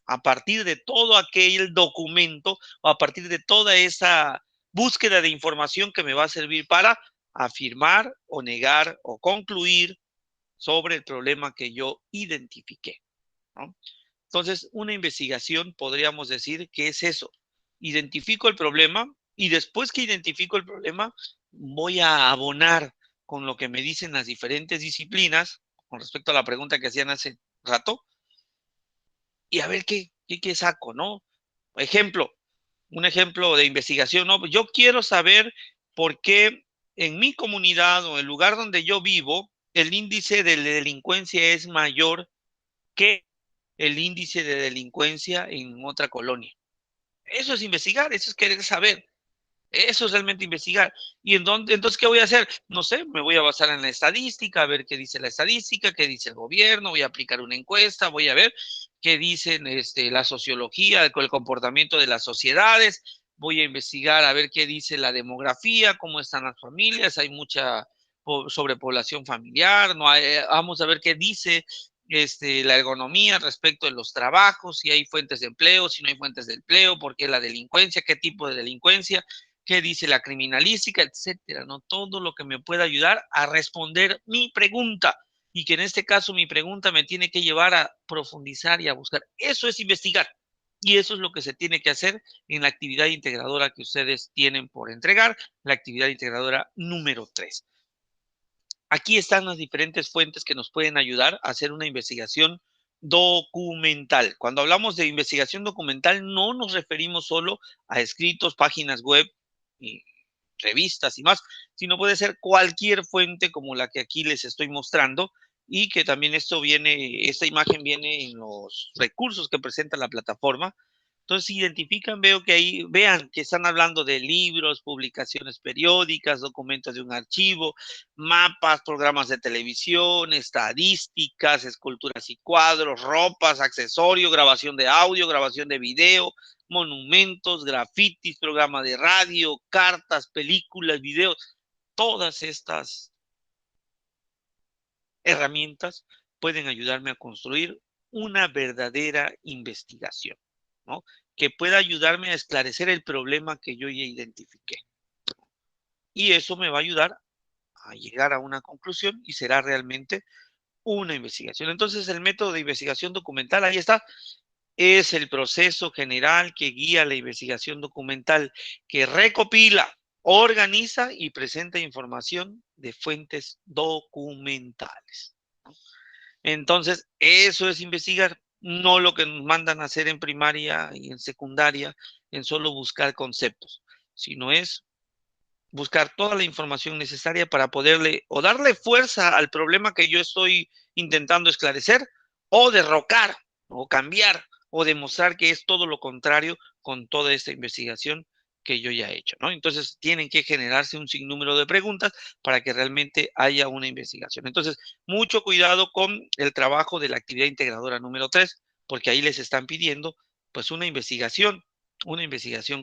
a partir de todo aquel documento o a partir de toda esa búsqueda de información que me va a servir para afirmar o negar o concluir sobre el problema que yo identifiqué, ¿no? Entonces, una investigación podríamos decir que es eso. Identifico el problema y después que identifico el problema, voy a abonar con lo que me dicen las diferentes disciplinas con respecto a la pregunta que hacían hace rato y a ver qué saco, ¿no? Ejemplo, un ejemplo de investigación, ¿no? Yo quiero saber por qué en mi comunidad o el lugar donde yo vivo, el índice de delincuencia es mayor que el índice de delincuencia en otra colonia. Eso es investigar, eso es querer saber. Eso es realmente investigar. ¿Y entonces qué voy a hacer? No sé, me voy a basar en la estadística, a ver qué dice la estadística, qué dice el gobierno, voy a aplicar una encuesta, voy a ver qué dicen la sociología, el comportamiento de las sociedades, voy a investigar a ver qué dice la demografía, cómo están las familias, hay mucha sobrepoblación familiar, no hay, vamos a ver qué dice la ergonomía respecto de los trabajos, si hay fuentes de empleo, si no hay fuentes de empleo, por qué la delincuencia, qué tipo de delincuencia, qué dice la criminalística, etcétera, ¿no? Todo lo que me pueda ayudar a responder mi pregunta y que en este caso mi pregunta me tiene que llevar a profundizar y a buscar. Eso es investigar y eso es lo que se tiene que hacer en la actividad integradora que ustedes tienen por entregar, la actividad integradora número 3. Aquí están las diferentes fuentes que nos pueden ayudar a hacer una investigación documental. Cuando hablamos de investigación documental, no nos referimos solo a escritos, páginas web y revistas y más, sino puede ser cualquier fuente como la que aquí les estoy mostrando y que también esta imagen viene en los recursos que presenta la plataforma Entonces, si identifican, veo que ahí, vean que están hablando de libros, publicaciones periódicas, documentos de un archivo, mapas, programas de televisión, estadísticas, esculturas y cuadros, ropas, accesorios, grabación de audio, grabación de video, monumentos, grafitis, programa de radio, cartas, películas, videos, todas estas herramientas pueden ayudarme a construir una verdadera investigación, ¿no? Que pueda ayudarme a esclarecer el problema que yo ya identifiqué. Y eso me va a ayudar a llegar a una conclusión y será realmente una investigación. Entonces, el método de investigación documental, ahí está, es el proceso general que guía la investigación documental, que recopila, organiza y presenta información de fuentes documentales. Entonces, eso es investigar, no lo que nos mandan a hacer en primaria y en secundaria, en solo buscar conceptos, sino es buscar toda la información necesaria para poderle o darle fuerza al problema que yo estoy intentando esclarecer, o derrocar, o cambiar, o demostrar que es todo lo contrario con toda esta investigación que yo ya he hecho, ¿no? Entonces, tienen que generarse un sinnúmero de preguntas para que realmente haya una investigación. Entonces, mucho cuidado con el trabajo de la actividad integradora número 3, porque ahí les están pidiendo, pues, una investigación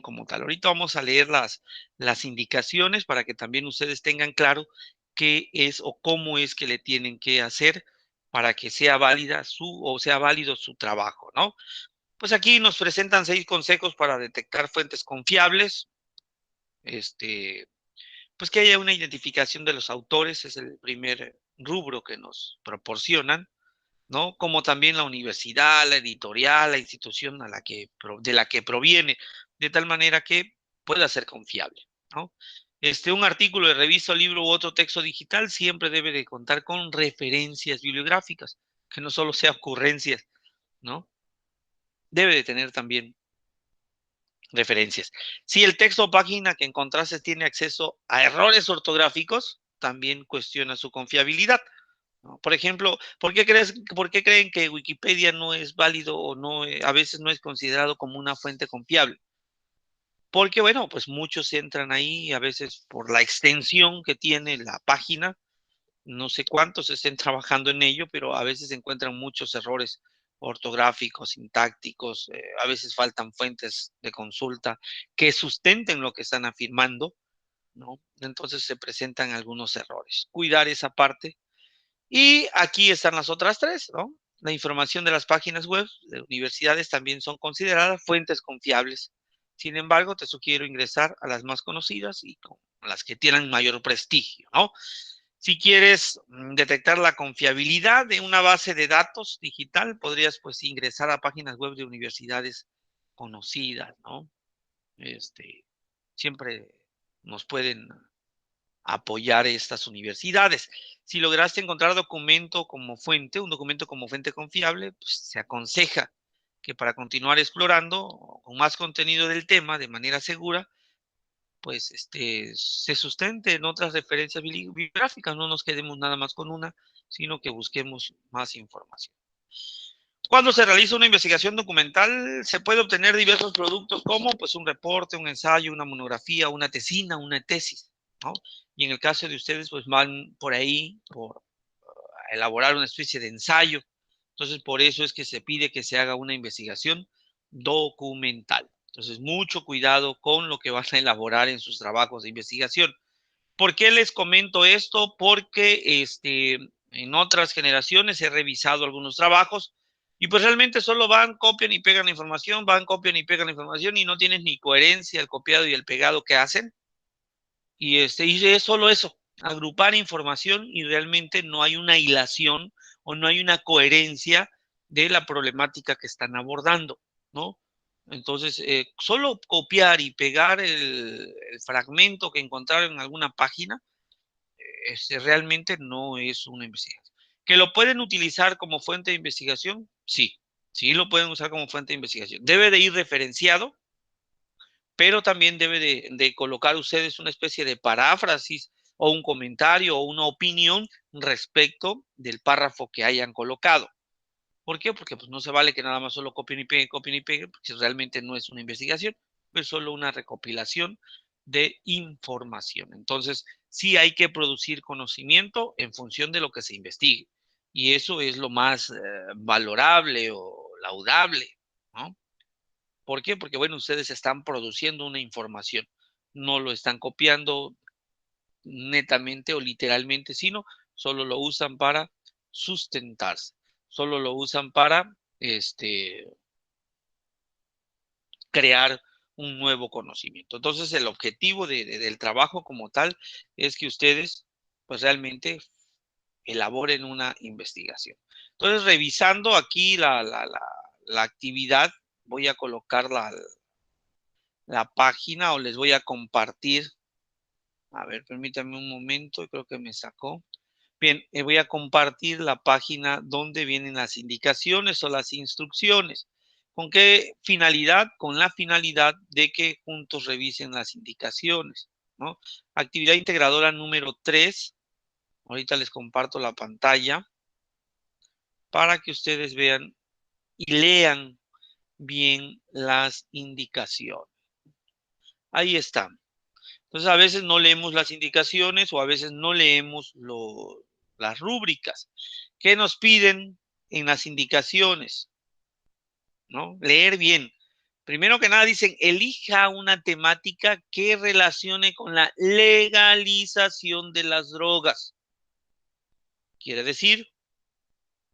como tal. Ahorita vamos a leer las indicaciones para que también ustedes tengan claro qué es o cómo es que le tienen que hacer para que sea válida sea válido su trabajo, ¿no? Pues aquí nos presentan 6 consejos para detectar fuentes confiables. Pues que haya una identificación de los autores, es el primer rubro que nos proporcionan, ¿no? Como también la universidad, la editorial, la institución de la que proviene, de tal manera que pueda ser confiable, ¿no? Un artículo de revista, libro u otro texto digital siempre debe de contar con referencias bibliográficas, que no solo sea ocurrencias, ¿no? Debe de tener también referencias. Si el texto o página que encontraste tiene acceso a errores ortográficos, también cuestiona su confiabilidad, ¿no? Por ejemplo, por qué creen que Wikipedia no es válido o no, a veces no es considerado como una fuente confiable? Porque, bueno, pues muchos entran ahí, a veces por la extensión que tiene la página, no sé cuántos estén trabajando en ello, pero a veces se encuentran muchos errores ortográficos, sintácticos, a veces faltan fuentes de consulta que sustenten lo que están afirmando, ¿no? Entonces se presentan algunos errores. Cuidar esa parte. Y aquí están las otras tres, ¿no? La información de las páginas web de universidades también son consideradas fuentes confiables. Sin embargo, te sugiero ingresar a las más conocidas y con las que tienen mayor prestigio, ¿no? Si quieres detectar la confiabilidad de una base de datos digital, podrías pues ingresar a páginas web de universidades conocidas, ¿no? Siempre nos pueden apoyar estas universidades. Si lograste encontrar un documento como fuente confiable, pues se aconseja que para continuar explorando con más contenido del tema de manera segura, pues se sustente en otras referencias bibliográficas, no nos quedemos nada más con una, sino que busquemos más información. Cuando se realiza una investigación documental, se puede obtener diversos productos como pues un reporte, un ensayo, una monografía, una tesina, una tesis, ¿no? Y en el caso de ustedes, pues van por ahí, por elaborar una especie de ensayo. Entonces, por eso es que se pide que se haga una investigación documental. Entonces, mucho cuidado con lo que van a elaborar en sus trabajos de investigación. ¿Por qué les comento esto? Porque en otras generaciones he revisado algunos trabajos y pues realmente solo van, copian y pegan la información, van, copian y pegan la información y no tienen ni coherencia el copiado y el pegado que hacen. Y es solo eso, agrupar información y realmente no hay una hilación o no hay una coherencia de la problemática que están abordando, ¿no? Entonces, solo copiar y pegar el fragmento que encontraron en alguna página, realmente no es una investigación. ¿Que lo pueden utilizar como fuente de investigación? Sí, sí lo pueden usar como fuente de investigación. Debe de ir referenciado, pero también debe de colocar ustedes una especie de paráfrasis o un comentario o una opinión respecto del párrafo que hayan colocado. ¿Por qué? Porque pues no se vale que nada más solo copien y peguen, porque realmente no es una investigación, es solo una recopilación de información. Entonces, sí hay que producir conocimiento en función de lo que se investigue. Y eso es lo más valorable o laudable, ¿no? ¿Por qué? Porque, bueno, ustedes están produciendo una información, no lo están copiando netamente o literalmente, sino solo lo usan para sustentarse, solo lo usan para crear un nuevo conocimiento. Entonces, el objetivo del trabajo como tal es que ustedes, pues realmente elaboren una investigación. Entonces, revisando aquí la actividad, voy a colocar la página o les voy a compartir. A ver, permítame un momento, creo que me sacó. Bien, voy a compartir la página donde vienen las indicaciones o las instrucciones. ¿Con qué finalidad? Con la finalidad de que juntos revisen las indicaciones, ¿no? Actividad integradora número 3. Ahorita les comparto la pantalla para que ustedes vean y lean bien las indicaciones. Ahí están. Entonces, a veces no leemos las indicaciones o a veces no leemos las rúbricas. ¿Qué nos piden en las indicaciones? ¿No? Leer bien. Primero que nada dicen, elija una temática que relacione con la legalización de las drogas. Quiere decir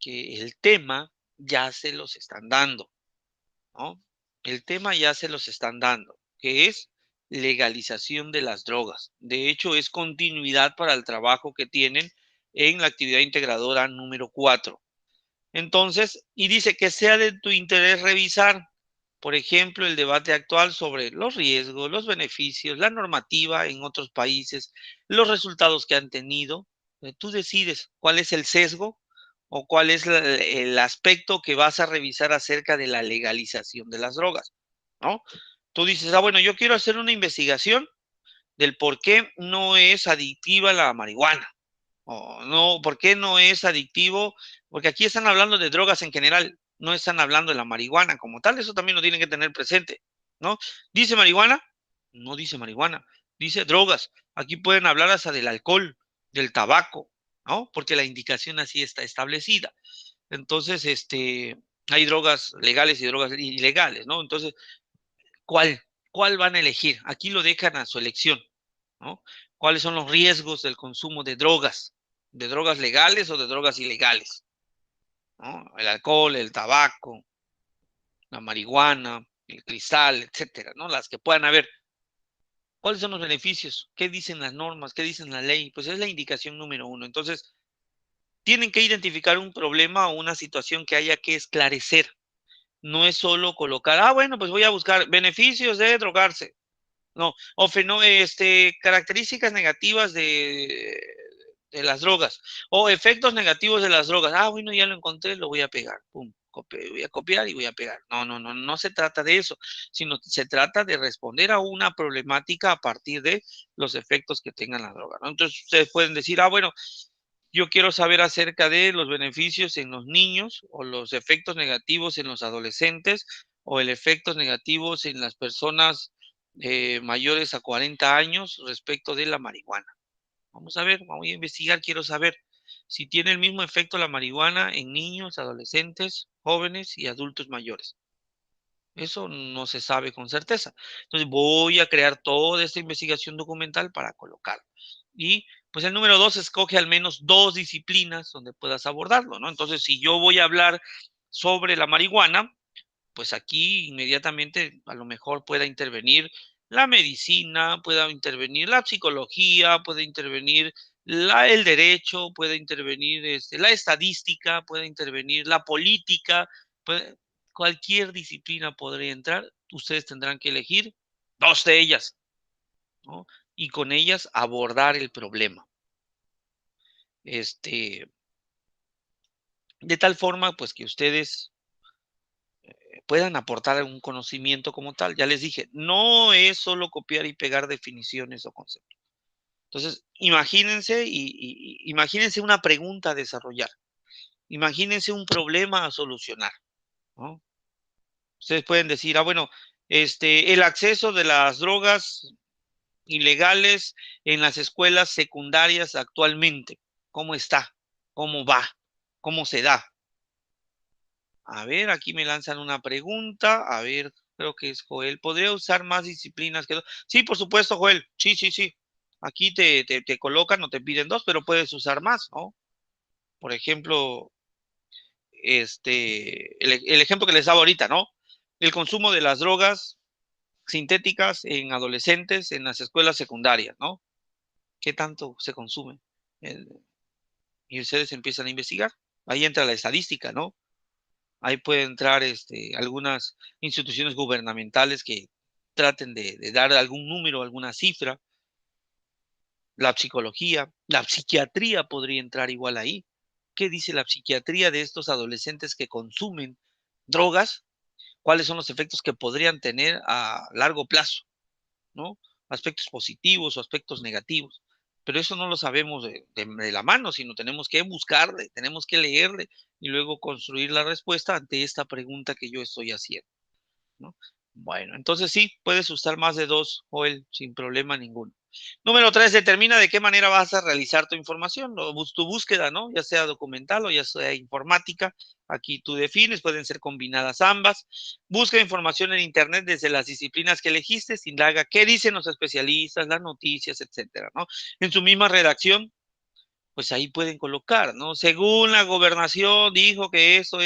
que el tema ya se los están dando, ¿no? El tema ya se los están dando, que es legalización de las drogas. De hecho, es continuidad para el trabajo que tienen en la actividad integradora número 4. Entonces, y dice que sea de tu interés revisar, por ejemplo, el debate actual sobre los riesgos, los beneficios, la normativa en otros países, los resultados que han tenido. Tú decides cuál es el sesgo o cuál es el aspecto que vas a revisar acerca de la legalización de las drogas, ¿no? Tú dices, bueno, yo quiero hacer una investigación del por qué no es adictiva la marihuana. O no, ¿por qué no es adictivo? Porque aquí están hablando de drogas en general, no están hablando de la marihuana como tal, eso también lo tienen que tener presente, ¿no? ¿Dice marihuana? No dice marihuana, dice drogas. Aquí pueden hablar hasta del alcohol, del tabaco, ¿no? Porque la indicación así está establecida. Entonces, hay drogas legales y drogas ilegales, ¿no? Entonces, ¿cuál? ¿Cuál van a elegir? Aquí lo dejan a su elección, ¿no? ¿Cuáles son los riesgos del consumo de drogas legales o de drogas ilegales? ¿No? El alcohol, el tabaco, la marihuana, el cristal, etcétera, ¿no? Las que puedan haber. ¿Cuáles son los beneficios? ¿Qué dicen las normas? ¿Qué dicen la ley? Pues es la indicación número 1. Entonces, tienen que identificar un problema o una situación que haya que esclarecer. No es solo colocar, bueno, pues voy a buscar beneficios de drogarse. No, características negativas de las drogas o efectos negativos de las drogas. Bueno, ya lo encontré, lo voy a pegar. Pum, voy a copiar y voy a pegar. No se trata de eso, sino se trata de responder a una problemática a partir de los efectos que tengan la droga, ¿no? Entonces, ustedes pueden decir, bueno, yo quiero saber acerca de los beneficios en los niños o los efectos negativos en los adolescentes o el efectos negativos en las personas mayores a 40 años respecto de la marihuana. Vamos a ver, vamos a investigar, quiero saber si tiene el mismo efecto la marihuana en niños, adolescentes, jóvenes y adultos mayores. Eso no se sabe con certeza. Entonces voy a crear toda esta investigación documental para colocar. Y pues el número 2, escoge al menos 2 disciplinas donde puedas abordarlo, ¿no? Entonces, si yo voy a hablar sobre la marihuana, pues aquí inmediatamente a lo mejor pueda intervenir la medicina, pueda intervenir la psicología, puede intervenir el derecho, puede intervenir la estadística, puede intervenir la política, cualquier disciplina podría entrar. Ustedes tendrán que elegir 2 de ellas, ¿no? Y con ellas abordar el problema. De tal forma, pues que ustedes puedan aportar un conocimiento como tal. Ya les dije, no es solo copiar y pegar definiciones o conceptos. Entonces, imagínense imagínense una pregunta a desarrollar. Imagínense un problema a solucionar, ¿no? Ustedes pueden decir, bueno, el acceso de las drogas ilegales en las escuelas secundarias actualmente, ¿cómo está? ¿Cómo va? ¿Cómo se da? A ver, aquí me lanzan una pregunta. A ver, creo que es Joel. ¿Podría usar más disciplinas que dos? Sí, por supuesto, Joel. Sí, sí, sí. Aquí te colocan o te piden dos, pero puedes usar más, ¿no? Por ejemplo, el ejemplo que les daba ahorita, ¿no? El consumo de las drogas sintéticas en adolescentes en las escuelas secundarias, ¿no? ¿Qué tanto se consume? El- y ustedes empiezan a investigar. Ahí entra la estadística, ¿no? Ahí puede entrar algunas instituciones gubernamentales que traten de dar algún número, alguna cifra. La psicología, la psiquiatría podría entrar igual ahí. ¿Qué dice la psiquiatría de estos adolescentes que consumen drogas? ¿Cuáles son los efectos que podrían tener a largo plazo? ¿No? Aspectos positivos o aspectos negativos. Pero eso no lo sabemos de la mano, sino tenemos que buscarle, tenemos que leerle y luego construir la respuesta ante esta pregunta que yo estoy haciendo, ¿no? Bueno, entonces sí, puedes usar más de dos, Joel, sin problema ninguno. Número 3, determina de qué manera vas a realizar tu información, tu búsqueda, ¿no? Ya sea documental o ya sea informática. Aquí tú defines, pueden ser combinadas ambas. Busca información en Internet desde las disciplinas que elegiste, indaga qué dicen los especialistas, las noticias, etcétera, ¿no? En su misma redacción, pues ahí pueden colocar, ¿no? Según la gobernación dijo que esto,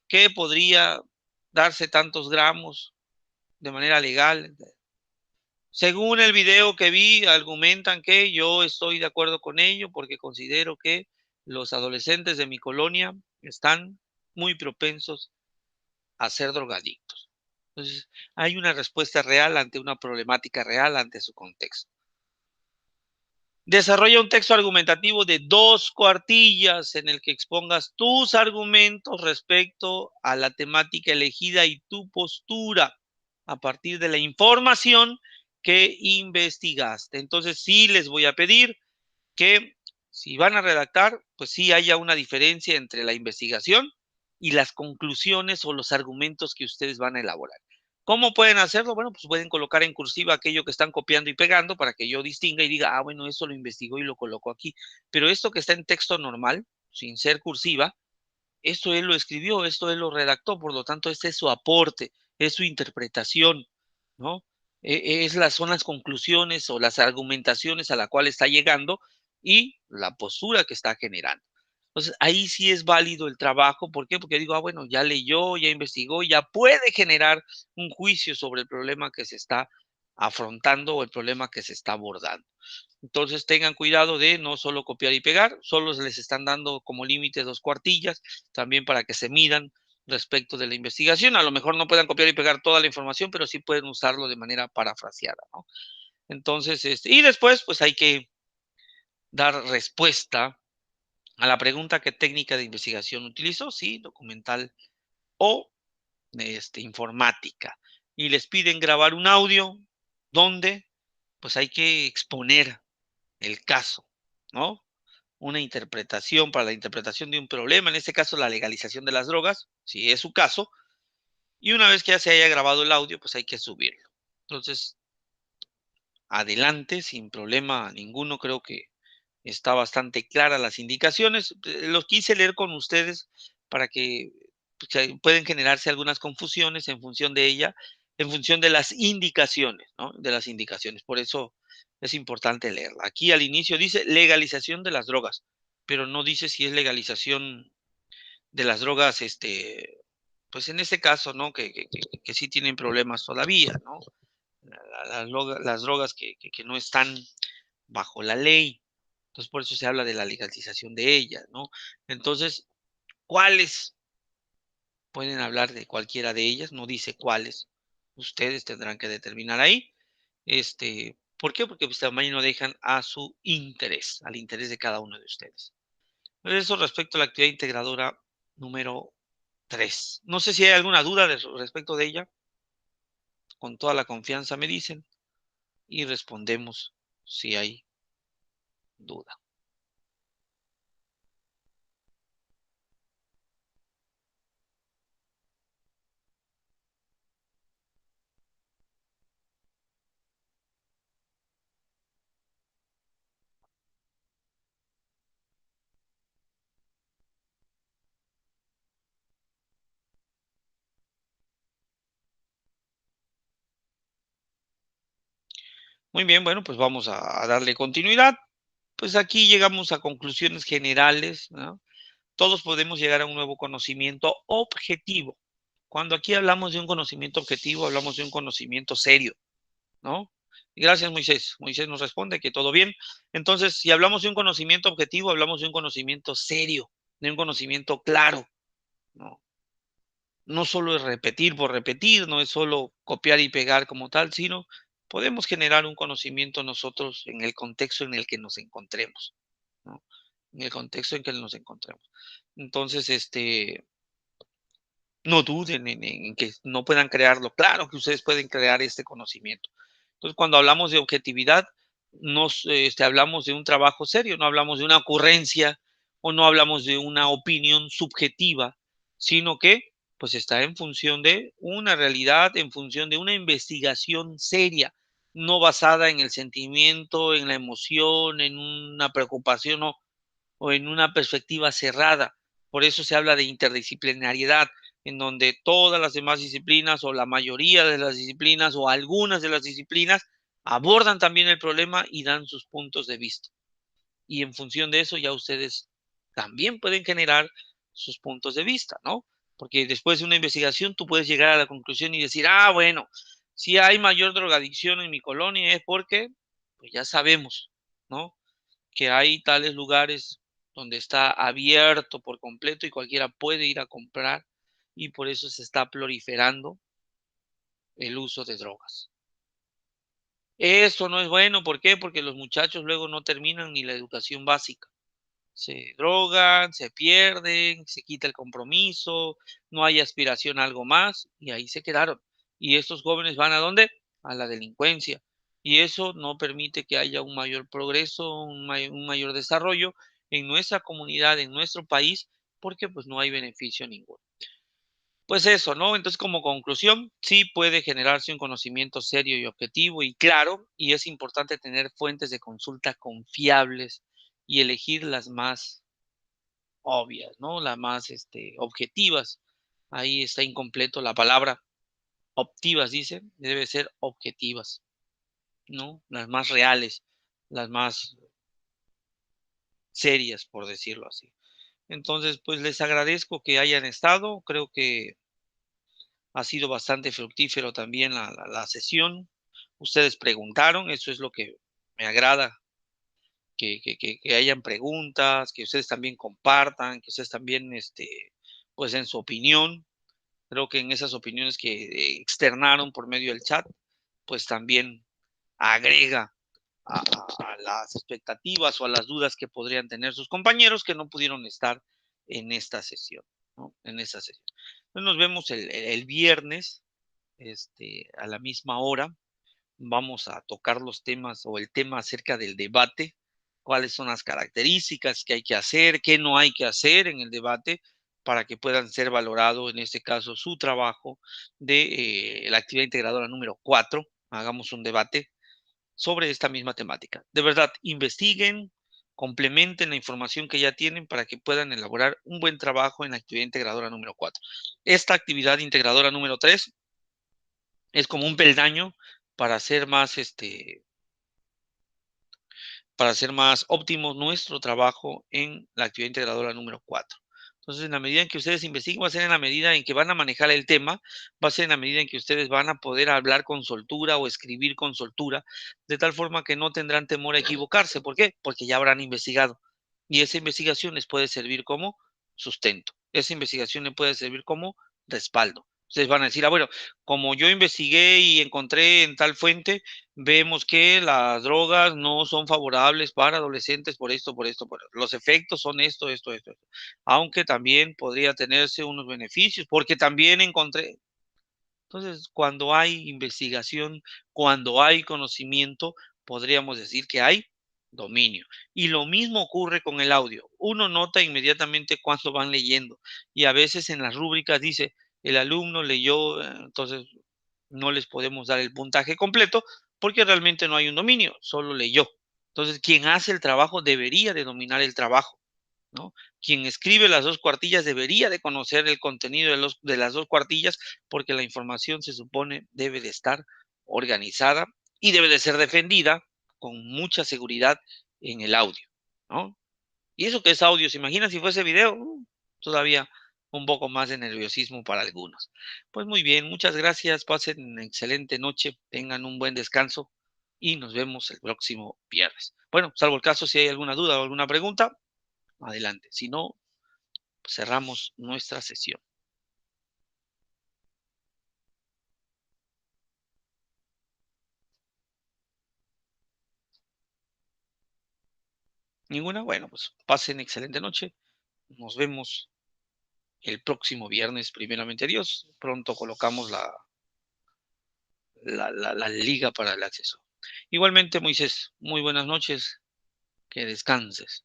que podría darse tantos gramos de manera legal. Según el video que vi, argumentan que yo estoy de acuerdo con ello porque considero que los adolescentes de mi colonia están muy propensos a ser drogadictos. Entonces, hay una respuesta real ante una problemática real ante su contexto. Desarrolla un texto argumentativo de 2 cuartillas en el que expongas tus argumentos respecto a la temática elegida y tu postura a partir de la información que investigaste. Entonces, sí les voy a pedir que si van a redactar, pues sí haya una diferencia entre la investigación y las conclusiones o los argumentos que ustedes van a elaborar. ¿Cómo pueden hacerlo? Bueno, pues pueden colocar en cursiva aquello que están copiando y pegando para que yo distinga y diga, bueno, eso lo investigó y lo coloco aquí. Pero esto que está en texto normal, sin ser cursiva, esto él lo escribió, esto él lo redactó, por lo tanto, este es su aporte, es su interpretación, ¿no? Son las conclusiones o las argumentaciones a la cual está llegando y la postura que está generando. Entonces, ahí sí es válido el trabajo. ¿Por qué? Porque digo, bueno, ya leyó, ya investigó, ya puede generar un juicio sobre el problema que se está afrontando o el problema que se está abordando. Entonces tengan cuidado de no solo copiar y pegar, solo les están dando como límite 2 cuartillas, también para que se midan respecto de la investigación. A lo mejor no puedan copiar y pegar toda la información, pero sí pueden usarlo de manera parafraseada, ¿no? Entonces, y después, pues hay que dar respuesta a la pregunta: ¿qué técnica de investigación utilizó? Sí, documental o informática. Y les piden grabar un audio donde pues hay que exponer el caso, ¿no? Una interpretación para la interpretación de un problema, en este caso la legalización de las drogas, si es su caso, y una vez que ya se haya grabado el audio, pues hay que subirlo. Entonces, adelante, sin problema ninguno, creo que está bastante clara las indicaciones. Los quise leer con ustedes para que pues, pueden generarse algunas confusiones en función de ella, en función de las indicaciones, ¿no? De las indicaciones. Por eso es importante leerla. Aquí al inicio dice legalización de las drogas, pero no dice si es legalización de las drogas, pues en este caso, ¿no? Que sí tienen problemas todavía, ¿no? Las drogas que no están bajo la ley. Entonces, por eso se habla de la legalización de ellas, ¿no? Entonces, ¿cuáles? Pueden hablar de cualquiera de ellas, no dice cuáles. Ustedes tendrán que determinar ahí. ¿Por qué? Porque pues también no dejan a su interés, al interés de cada uno de ustedes. Eso respecto a la actividad integradora número 3. No sé si hay alguna duda respecto de ella. Con toda la confianza me dicen y respondemos si hay duda. Muy bien, bueno, pues vamos a darle continuidad. Pues aquí llegamos a conclusiones generales, ¿no? Todos podemos llegar a un nuevo conocimiento objetivo. Cuando aquí hablamos de un conocimiento objetivo, hablamos de un conocimiento serio, ¿no? Y gracias, Moisés. Moisés nos responde que todo bien. Entonces, si hablamos de un conocimiento objetivo, hablamos de un conocimiento serio, de un conocimiento claro, ¿no? No solo es repetir por repetir, no es solo copiar y pegar como tal, sino podemos generar un conocimiento nosotros en el contexto en el que nos encontremos, ¿no? En el contexto en que nos encontremos. Entonces, no duden en que no puedan crearlo. Claro que ustedes pueden crear este conocimiento. Entonces, cuando hablamos de objetividad, hablamos de un trabajo serio, no hablamos de una ocurrencia o no hablamos de una opinión subjetiva, sino que pues está en función de una realidad, en función de una investigación seria, no basada en el sentimiento, en la emoción, en una preocupación o en una perspectiva cerrada. Por eso se habla de interdisciplinariedad, en donde todas las demás disciplinas o la mayoría de las disciplinas o algunas de las disciplinas abordan también el problema y dan sus puntos de vista. Y en función de eso ya ustedes también pueden generar sus puntos de vista, ¿no? Porque después de una investigación tú puedes llegar a la conclusión y decir, ah, bueno, si hay mayor drogadicción en mi colonia es porque, pues ya sabemos, ¿no? Que hay tales lugares donde está abierto por completo y cualquiera puede ir a comprar y por eso se está proliferando el uso de drogas. Eso no es bueno, ¿por qué? Porque los muchachos luego no terminan ni la educación básica. Se drogan, se pierden, se quita el compromiso, no hay aspiración a algo más y ahí se quedaron. Y estos jóvenes van ¿a dónde? A la delincuencia. Y eso no permite que haya un mayor progreso, un mayor desarrollo en nuestra comunidad, en nuestro país, porque pues no hay beneficio ninguno. Pues eso, ¿no? Entonces, como conclusión, sí puede generarse un conocimiento serio y objetivo y claro, y es importante tener fuentes de consulta confiables y elegir las más obvias, ¿no? Las más, objetivas. Ahí está incompleto la palabra optivas, dice, debe ser objetivas, ¿no? Las más reales, las más serias, por decirlo así. Entonces, pues les agradezco que hayan estado. Creo que ha sido bastante fructífero también la sesión. Ustedes preguntaron, eso es lo que me agrada, que hayan preguntas, que ustedes también compartan, que ustedes también, pues en su opinión. Creo que en esas opiniones que externaron por medio del chat, pues también agrega a las expectativas o a las dudas que podrían tener sus compañeros que no pudieron estar en esta sesión, ¿no? En esta sesión. Entonces nos vemos el viernes, a la misma hora. Vamos a tocar los temas o el tema acerca del debate, cuáles son las características que hay que hacer, qué no hay que hacer en el debate para que puedan ser valorado, en este caso, su trabajo de la actividad integradora número 4. Hagamos un debate sobre esta misma temática. De verdad, investiguen, complementen la información que ya tienen para que puedan elaborar un buen trabajo en la actividad integradora número 4. Esta actividad integradora número 3 es como un peldaño para hacer más, para hacer más óptimo nuestro trabajo en la actividad integradora número 4. Entonces, en la medida en que ustedes investiguen, va a ser en la medida en que van a manejar el tema, va a ser en la medida en que ustedes van a poder hablar con soltura o escribir con soltura, de tal forma que no tendrán temor a equivocarse. ¿Por qué? Porque ya habrán investigado. Y esa investigación les puede servir como sustento. Esa investigación les puede servir como respaldo. Ustedes van a decir, ah, bueno, como yo investigué y encontré en tal fuente, vemos que las drogas no son favorables para adolescentes por esto, por esto, por esto. Los efectos son esto, esto, esto, esto. Aunque también podría tenerse unos beneficios, porque también encontré. Entonces, cuando hay investigación, cuando hay conocimiento, podríamos decir que hay dominio. Y lo mismo ocurre con el audio. Uno nota inmediatamente cuando van leyendo y a veces en las rúbricas dice, el alumno leyó, entonces no les podemos dar el puntaje completo porque realmente no hay un dominio, solo leyó. Entonces, quien hace el trabajo debería de dominar el trabajo, ¿no? Quien escribe las dos cuartillas debería de conocer el contenido de las dos cuartillas porque la información se supone debe de estar organizada y debe de ser defendida con mucha seguridad en el audio, ¿no? Y eso que es audio, ¿se imagina si fuese video? Todavía un poco más de nerviosismo para algunos. Pues muy bien, muchas gracias, pasen una excelente noche, tengan un buen descanso y nos vemos el próximo viernes. Bueno, salvo el caso, si hay alguna duda o alguna pregunta, adelante. Si no, cerramos nuestra sesión. ¿Ninguna? Bueno, pues pasen excelente noche. Nos vemos el próximo viernes, primeramente Dios. Pronto colocamos la liga para el acceso. Igualmente, Moisés, muy buenas noches, que descanses.